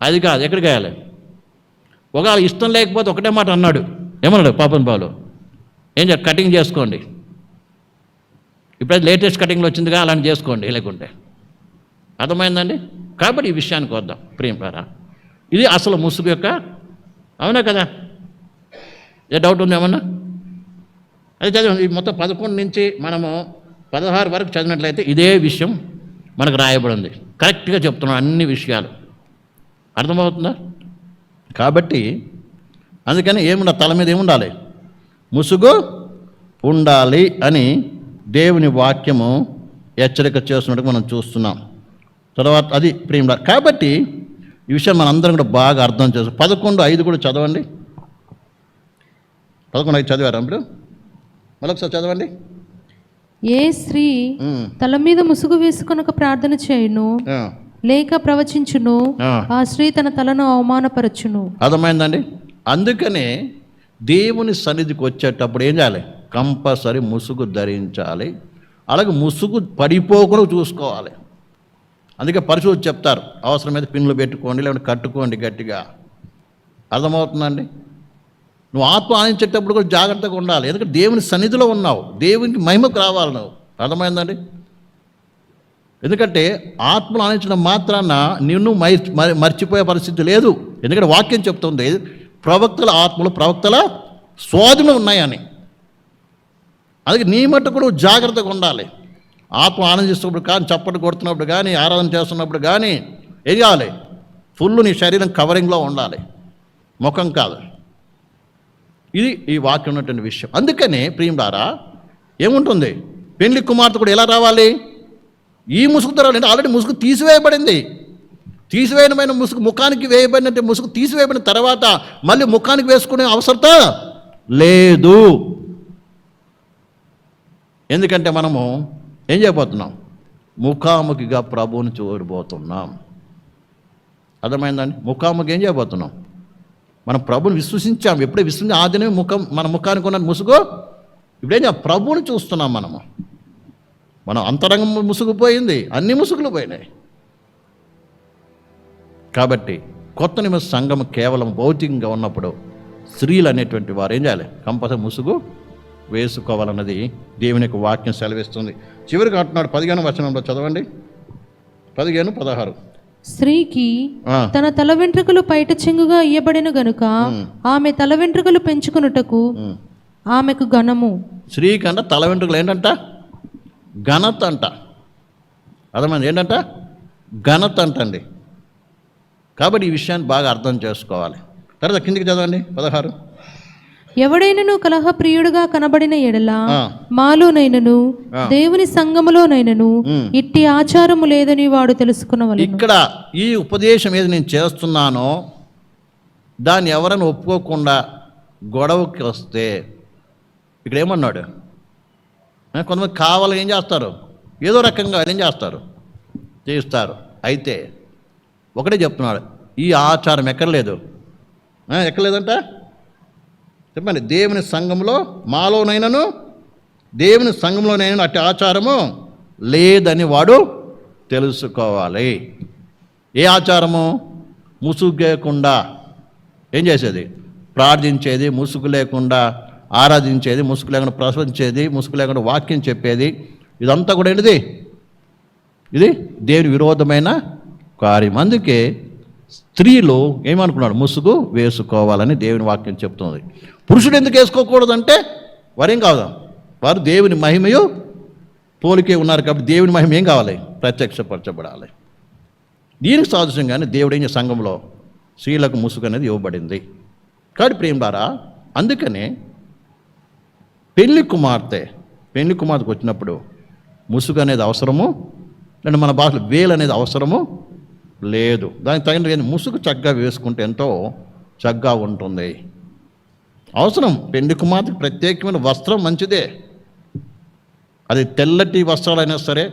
అది కాదు. ఎక్కడికి వెళ్ళాలి? ఒకవేళ ఇష్టం లేకపోతే ఒకటే మాట అన్నాడు. ఏమన్నాడు పాపం పాలు? ఏం చేయాలి? కటింగ్ చేసుకోండి. ఇప్పుడైతే లేటెస్ట్ కటింగ్లో వచ్చిందిగా, అలాంటి చేసుకోండి లేకుంటే. అర్థమైందండి? కాబట్టి ఈ విషయానికి వద్దాం ప్రియులారా. ఇది అసలు ముసుగు యొక్క, అవునా కదా? ఏ డౌట్ ఉంది ఏమన్నా? అది చదివి మొత్తం 11 నుంచి మనము 16 వరకు చదివినట్లయితే ఇదే విషయం మనకు రాయబడింది. కరెక్ట్గా చెప్తున్నాం అన్ని విషయాలు. అర్థమవుతుందా? కాబట్టి అందుకని ఏముండాలి? తల మీద ఏముండాలి? ముసుగు ఉండాలి అని దేవుని వాక్యము హెచ్చరిక చేస్తున్నట్టు మనం చూస్తున్నాం. తర్వాత అది ప్రియులారా. కాబట్టి ఈ విషయం మనందరం కూడా బాగా అర్థం చేస్తాం. 11:5 కూడా చదవండి. 11:5 చదివారా ఇప్పుడు? మరొకసారి చదవండి. ఏ స్త్రీ తల మీద ముసుగు వేసుకొనక ప్రార్థన చేయును లేక ప్రవచించును, ఆ స్త్రీ తన తలను అవమానపరచును. అర్థమైందండి? అందుకనే దేవుని సన్నిధికి వచ్చేటప్పుడు ఏం చేయాలి? కంపల్సరీ ముసుగు ధరించాలి. అలాగే ముసుగు పడిపోకుండా చూసుకోవాలి. అందుకే పరిశుద్ధులు చెప్తారు, అవసరమైతే పిన్నులు పెట్టుకోండి, లేకుంటే కట్టుకోండి గట్టిగా. అర్థమవుతుందండి? నువ్వు ఆత్మ ఆనందించేటప్పుడు కూడా జాగ్రత్తగా ఉండాలి. ఎందుకంటే దేవుని సన్నిధిలో ఉన్నావు, దేవునికి మహిమకు రావాలి నువ్వు. అర్థమైందండి? ఎందుకంటే ఆత్మను ఆనందించడం మాత్రాన నిన్ను మర్చిపోయే పరిస్థితి లేదు. ఎందుకంటే వాక్యం చెప్తుంది ప్రవక్తల ఆత్మలు ప్రవక్తల స్వాధీనం ఉన్నాయని. అందుకే నీ మట్టు కూడా జాగ్రత్తగా ఉండాలి. ఆత్మ ఆనందిస్తున్నప్పుడు కానీ, చప్పట్లు కొడుతున్నప్పుడు కానీ, ఆరాధన చేస్తున్నప్పుడు కానీ ఏం చేయాలి? ఫుల్ నీ శరీరం కవరింగ్లో ఉండాలి, ముఖం కాదు. ఇది ఈ వాక్యం ఉన్నటువంటి విషయం. అందుకనే ప్రియులారా ఏముంటుంది? పెళ్లి కుమార్తె కూడా ఎలా రావాలి? ఈ ముసుగుతో రావాలి. అంటే ఆల్రెడీ ముసుగు తీసివేయబడింది. తీసివేయబడిన ముసుగు, ముఖానికి వేయబడినట్టు ముసుగు తీసివేయబడిన తర్వాత మళ్ళీ ముఖానికి వేసుకునే అవసరత లేదు. ఎందుకంటే మనము ఏం చేయబోతున్నాం? ముఖాముఖిగా ప్రభువుని చూడబోతున్నాం. అర్థమైందండి? ముఖాముఖి ఏం చేయబోతున్నాం? మనం ప్రభుని విశ్వసించాం. ఎప్పుడే విశ్వసించి ఆ దినమే మన ముఖానికి ఉన్న ముసుగు ఇప్పుడేం ప్రభువుని చూస్తున్నాం. మనం అంతరంగం ముసుగుపోయింది, అన్ని ముసుగులు పోయినాయి. కాబట్టి కొత్త నిమిష సంఘం కేవలం భౌతికంగా ఉన్నప్పుడు స్త్రీలు అనేటువంటి వారు ఏం చేయాలి? కంపల్సరీ ముసుగు వేసుకోవాలన్నది దేవుని యొక్క వాక్యం సెలవిస్తుంది. చివరికి అంటున్నాడు 15వ వచనంలో, చదవండి 15, 16. స్త్రీకి తన తల వెంట్రుకలు పైట చెంగుగా ఇయ్యబడిన గనుక ఆమె తల వెంట్రుకలు పెంచుకొనుటకు ఆమెకు ఘనము. స్త్రీకి అంట తల వెంట్రుకలు ఏంటంట? ఘనత అంట. అర్థమైంది? ఏంటంట? ఘనత అంటండి. కాబట్టి ఈ విషయాన్ని బాగా అర్థం చేసుకోవాలి. తర్వాత కిందికి చదవండి 16. ఎవడైనను కలహ ప్రియుడుగా కనబడిన ఎడల మాలోనైనను దేవుని సంఘములోనైనను ఇట్టి ఆచారము లేదని వాడు తెలుసుకున్నవలెను. ఇక్కడ ఈ ఉపదేశం ఏది నేను చేస్తున్నానో దాన్ని ఎవరైనా ఒప్పుకోకుండా గొడవకి వస్తే ఇక్కడ ఏమన్నాడు? కొంతమంది కావాలని ఏం చేస్తారు? ఏదో రకంగా ఏం చేస్తారు? చేస్తారు. అయితే ఒకటే చెప్తున్నాడు, ఈ ఆచారం ఎక్కర్లేదు. ఎక్కర్లేదంట చెప్పండి. దేవుని సంఘంలో మాలోనైనను దేవుని సంఘంలోనైనా అట్టి ఆచారము లేదని వాడు తెలుసుకోవాలి. ఏ ఆచారము? ముసుగు లేకుండా ఏం చేసేది? ప్రార్థించేది, ముసుగు లేకుండా ఆరాధించేది, ముసుగు లేకుండా ప్రశ్నించేది, ముసుగు లేకుండా వాక్యం చెప్పేది, ఇదంతా కూడా ఏంటిది? ఇది దేవుని విరోధమైన కార్యం. అందుకే స్త్రీలు ఏమనుకున్నాడు? ముసుగు వేసుకోవాలని దేవుని వాక్యం చెప్తుంది. పురుషుడు ఎందుకు వేసుకోకూడదంటే వారేం కాదు, వారు దేవుని మహిమయు పోలికే ఉన్నారు కాబట్టి దేవుని మహిమ ఏం కావాలి? ప్రత్యక్షపరచబడాలి. దీనికి సాదృశ్యంగానే దేవుడి సంఘంలో స్త్రీలకు ముసుగు అనేది ఇవ్వబడింది. కాబట్టి ప్రేమలారా, అందుకనే పెళ్లి కుమార్తెకు వచ్చినప్పుడు ముసుగు అనేది అవసరము, అంటే మన భాషలో వేలు అనేది అవసరము లేదు. దానికి తగిన ముసుగు చక్కగా వేసుకుంటే ఎంతో చక్కగా ఉంటుంది. అవసరం. పెళ్లి కుమార్తెకు ప్రత్యేకమైన వస్త్రం మంచిదే. అది తెల్లటి వస్త్రాలైనా సరే,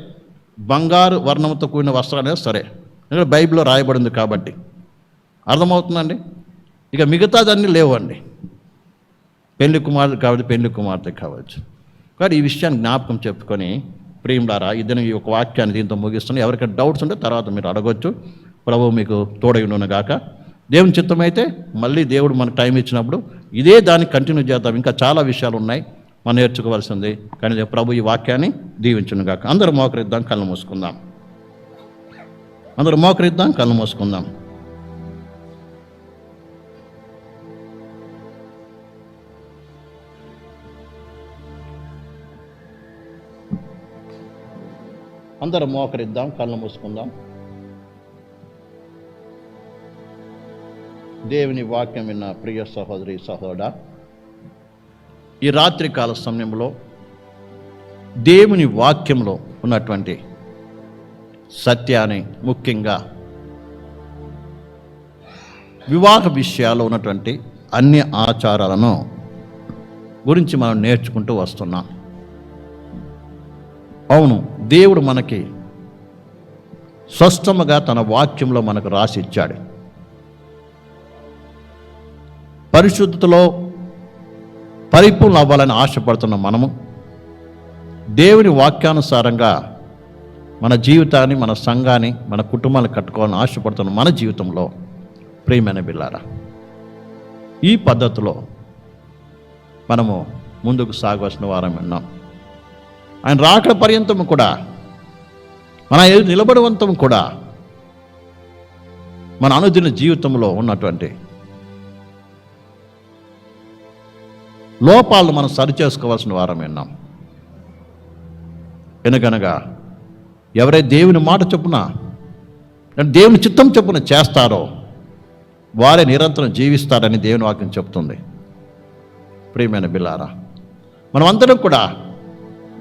బంగారు వర్ణంతో కూడిన వస్త్రాలైనా సరే, ఎందుకంటే బైబిల్లో రాయబడింది కాబట్టి. అర్థమవుతుందండి? ఇక మిగతాదన్నీ లేవండి. పెళ్లి కుమార్తె కాబట్టి పెళ్లి కుమార్తె కావచ్చు. కాబట్టి ఈ విషయాన్ని జ్ఞాపకం చెప్పుకొని ప్రియులారా, ఇద్దరు ఈ యొక్క వాక్యాన్ని దీంతో ముగిస్తున్నాను. ఎవరికైనా డౌట్స్ ఉంటే తర్వాత మీరు అడగొచ్చు. ప్రభువు మీకు తోడైనను గాక. దేవుని చిత్తమైతే మళ్ళీ దేవుడు మనకు టైం ఇచ్చినప్పుడు ఇదే దాన్ని కంటిన్యూ చేద్దాం. ఇంకా చాలా విషయాలు ఉన్నాయి మనం నేర్చుకోవాల్సింది. కానీ ప్రభు ఈ వాక్యాన్ని దీవించును గాక. అందరూ మోకరిద్దాం, కళ్ళు మూసుకుందాం. కళ్ళు మూసుకుందాం. అందరూ మోకరిద్దాం, కళ్ళు మూసుకుందాం. దేవుని వాక్యం విన్న ప్రియ సహోదరి సహోదరుడా, ఈ రాత్రికాల సమయంలో దేవుని వాక్యంలో ఉన్నటువంటి సత్యాన్ని, ముఖ్యంగా వివాహ విషయాల్లో ఉన్నటువంటి అన్ని ఆచారాలను గురించి మనం నేర్చుకుంటూ వస్తున్నాం. అవును, దేవుడు మనకి స్పష్టంగా తన వాక్యంలో మనకు రాసి ఇచ్చాడు. పరిశుద్ధతలో పరిపూర్ణ అవ్వాలని ఆశపడుతున్న మనము దేవుని వాక్యానుసారంగా మన జీవితాన్ని, మన సంఘాన్ని, మన కుటుంబాన్ని కట్టుకోవాలని ఆశపడుతున్న మన జీవితంలో ప్రియమైన బిడ్డలారా, ఈ పద్ధతిలో మనము ముందుకు సాగవలసిన వారం విన్నాం. ఆయన రాకడ పర్యంతం కూడా, మన నిలబడవంతం కూడా మన అనుదిన జీవితంలో ఉన్నటువంటి లోపాలను మనం సరిచేసుకోవాల్సిన వారం విన్నాం. ఎందుకనగా ఎవరైతే దేవుని మాట చొప్పున, దేవుని చిత్తం చొప్పున చేస్తారో వారే నిరంతరం జీవిస్తారని దేవుని వాక్యం చెప్తుంది. ప్రియమైన బిల్లారా, మనమందరం కూడా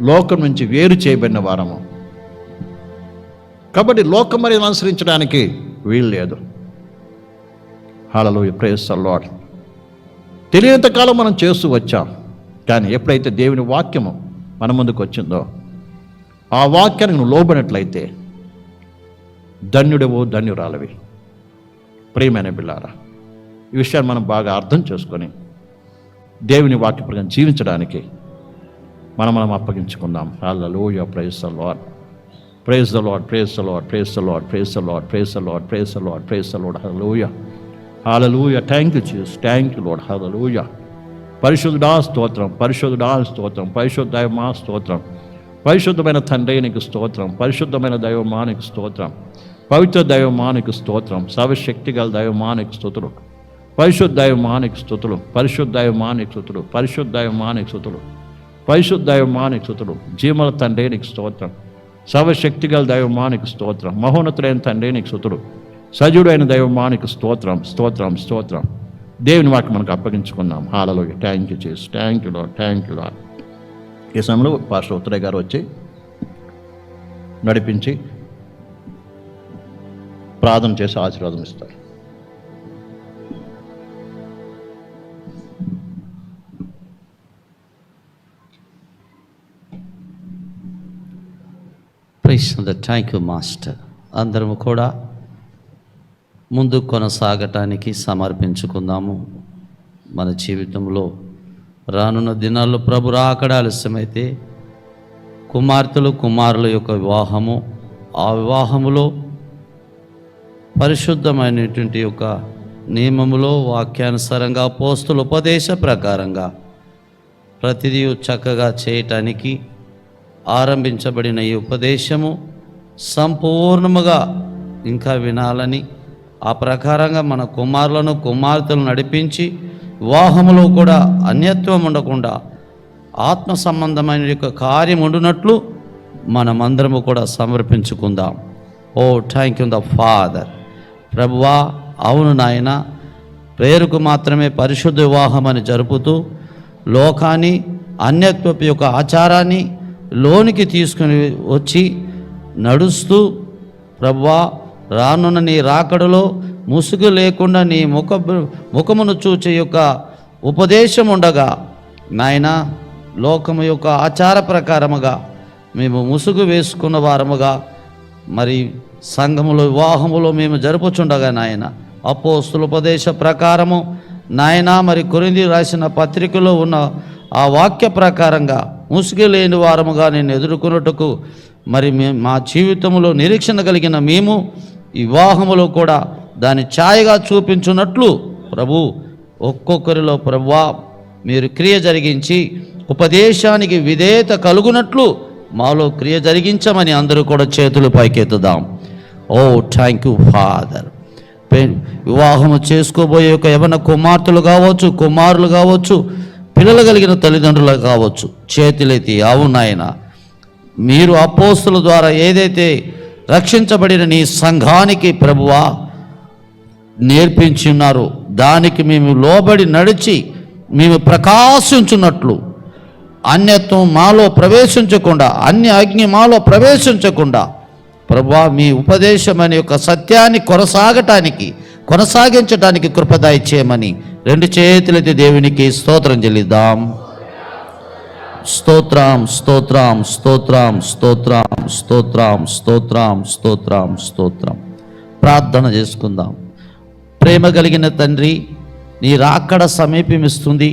లోకం నుంచి వేరు చేయబడిన వారము కాబట్టి లోకం మరి అనుసరించడానికి వీలు లేదు. హల్లెలూయా, ప్రైజ్ ది లార్డ్. తెలియనంత కాలం మనం చేస్తూ వచ్చాం. కానీ ఎప్పుడైతే దేవుని వాక్యము మన ముందుకు వచ్చిందో, ఆ వాక్యానికి నువ్వు లోబడినట్లయితే ధన్యుడవు, ధన్యురాలవి. ప్రియమైన బిడ్డలారా, ఈ విషయాన్ని మనం బాగా అర్థం చేసుకొని దేవుని వాక్య ప్రకారం జీవించడానికి మనం అప్పగించుకుందాం. Hallelujah, praise the Lord, praise the Lord, praise the Lord, praise the Lord, praise the Lord, praise the Lord, praise the Lord, praise the Lord. Hallelujah, hallelujah. Thank you Jesus, thank you Lord. Hallelujah. పరిశుద్ధుడా స్తోత్రం, పరిశుద్ధుడా స్తోత్రం, పరిశుద్ధ దైవమా స్తోత్రం, పరిశుద్ధమైన తండ్రి నీకు స్తోత్రం, పరిశుద్ధమైన దైవమా నీకు స్తోత్రం, పవిత్ర దైవమా నీకు స్తోత్రం, సర్వశక్తి గల దైవమా నీకు స్తుతులు, పరిశుద్ధ దైవమా నీకు స్తుతులు, పరిశుద్ధ దైవమా నీకు స్తుతులు, పరిశుద్ధ దైవమా నీకు స్తుతులు, పరిశుద్ధ దైవమా నీకు స్తుతులు, జీవముల తండ్రి నీకు స్తోత్రం, సర్వశక్తి గల దైవమా నీకు స్తోత్రం, మహోన్నతుడైన తండ్రి నీకు స్తుతులు, సజీవుడైన దైవమా నీకు స్తోత్రం, స్తోత్రం, స్తోత్రం. దేవుని వాక్యం మనకు అప్పగించుకుందాం. Hallelujah. Thank you Jesus, thank you Lord, thank you Lord. ఈ సమయంలో పాస్టర్ ఉత్తరయ్య గారు వచ్చి నడిపించి ప్రార్థన చేసి ఆశీర్వాదం ఇస్తారు. Praise the thank you master. అందరము కూడా ముందు కొనసాగటానికి సమర్పించుకుందాము. మన జీవితంలో రానున్న దినాల్లో ప్రభు రాకడ ఆలస్యమైతే కుమారుల యొక్క వివాహము, ఆ వివాహములో పరిశుద్ధమైనటువంటి యొక్క నియమములో వాక్యానుసారంగా అపోస్తుల ఉపదేశ ప్రకారంగా ప్రతిదీ చక్కగా చేయటానికి ఆరంభించబడిన ఈ ఉపదేశము సంపూర్ణముగా ఇంకా వినాలని, ఆ ప్రకారంగా మన కుమార్తెలను నడిపించి వివాహములో కూడా అన్యత్వం ఉండకుండా ఆత్మ సంబంధమైన యొక్క కార్యం ఉండునట్లు మనమందరము కూడా సమర్పించుకుందాం. ఓ థ్యాంక్ యూ ద ఫాదర్. ప్రభువా, అవును నాయన, పేరుకు మాత్రమే పరిశుద్ధ వివాహం అని జరుపుతూ లోకాన్ని, అన్యత్వపు యొక్క ఆచారాన్ని లోనికి తీసుకుని వచ్చి నడుస్తూ, ప్రభువా రానున్న నీ రాకడలో ముసుగు లేకుండా నీ ముఖమును చూచే యొక్క ఉపదేశం ఉండగా నాయన, లోకము యొక్క ఆచార ప్రకారముగా మేము ముసుగు వేసుకున్న వారముగా మరి సంఘములో వివాహములో మేము జరుపుచుండగా నాయన, అపోస్తుల ఉపదేశ ప్రకారము నాయన, మరి కొరింథీ రాసిన పత్రికలో ఉన్న ఆ వాక్య ప్రకారంగా ముసుగు లేని వారముగా నేను ఎదుర్కొన్నట్టుకు మరి మా జీవితంలో నిరీక్షణ కలిగిన మేము ఈ వివాహములో కూడా దాని ఛాయగా చూపించున్నట్లు ప్రభు ఒక్కొక్కరిలో ప్రభువా మీరు క్రియ జరిగించి ఉపదేశానికి విధేయత కలుగునట్లు మాలో క్రియ జరిగించమని అందరూ కూడా చేతులు పైకెత్తుదాం. ఓ థ్యాంక్ యూ ఫాదర్. వివాహము చేసుకోబోయే యొక్క యవన కుమార్తెలు కావచ్చు, కుమారులు కావచ్చు, పిల్లలు కలిగిన తల్లిదండ్రులు కావచ్చు, చేతులెత్తి అవునాయన, మీరు అపోస్తుల ద్వారా ఏదైతే రక్షించబడిన నీ సంఘానికి ప్రభువా నేర్పించి ఉన్నారో దానికి మేము లోబడి నడిచి మేము ప్రకాశించున్నట్లు, అన్యత్వం మాలో ప్రవేశించకుండా, అన్య అగ్ని మాలో ప్రవేశించకుండా ప్రభువా మీ ఉపదేశం అనే యొక్క సత్యాన్ని కొనసాగించడానికి కృపదాయి చేయమని రెండు చేతులైతే దేవునికి స్తోత్రం చెల్లిద్దాం. స్తోత్రం, స్తోత్రం, స్తోత్రం, స్తోత్రం, స్తోత్రం, స్తోత్రం, స్తోత్రం, స్తోత్రం. ప్రార్థన చేసుకుందాం. ప్రేమ కలిగిన తండ్రి, నీ రాకడ సమీపమిస్తుంది.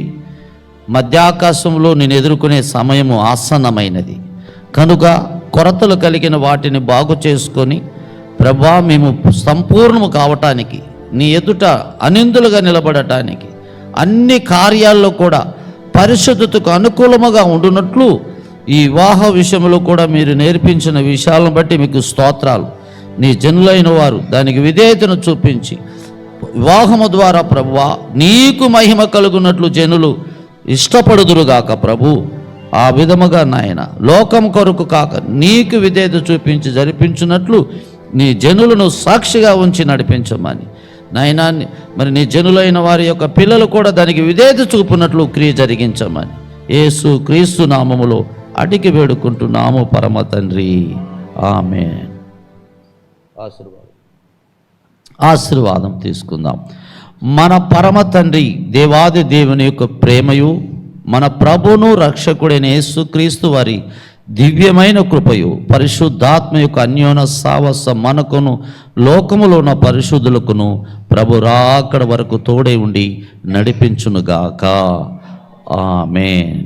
మధ్యాకాశంలో నేను ఎదుర్కొనే సమయము ఆసన్నమైనది కనుక కొరతలు కలిగిన వాటిని బాగు చేసుకొని ప్రభువా మేము సంపూర్ణము కావటానికి, నీ ఎదుట అనిందులుగా నిలబడటానికి, అన్ని కార్యాల్లో కూడా పరిశుద్ధతకు అనుకూలముగా ఉండునట్లు ఈ వివాహ విషయంలో కూడా మీరు నేర్పించిన విషయాలను బట్టి మీకు స్తోత్రాలు. నీ జనులైన వారు దానికి విధేయతను చూపించి వివాహము ద్వారా ప్రభువా నీకు మహిమ కలుగునట్లు జనులు ఇష్టపడుదురుగాక ప్రభు. ఆ విధముగా నాయన లోకం కొరకు కాక నీకు విధేయత చూపించి జరిపించినట్లు నీ జనులను సాక్షిగా ఉంచి నడిపించమని నాయనా, మరి నీ జనులైన వారి యొక్క పిల్లలు కూడా దానికి విధేయత చూపునట్లు క్రియ జరిగించమని యేసు క్రీస్తు నామములో అడిగి వేడుకుంటున్నాము పరమ తండ్రి, ఆమేన్. ఆశీర్వాదం తీసుకుందాం. మన పరమ తండ్రి దేవాది దేవుని యొక్క ప్రేమయు, మన ప్రభువును రక్షకుడైన యేసుక్రీస్తు వారి దివ్యమైన కృపయు, పరిశుద్ధాత్మ యొక్క అన్యోన్య సావస మనకును లోకములో ఉన్న పరిశుద్ధులకును ప్రభు రాకడ వరకు తోడే ఉండి నడిపించునుగాక. ఆమేన్.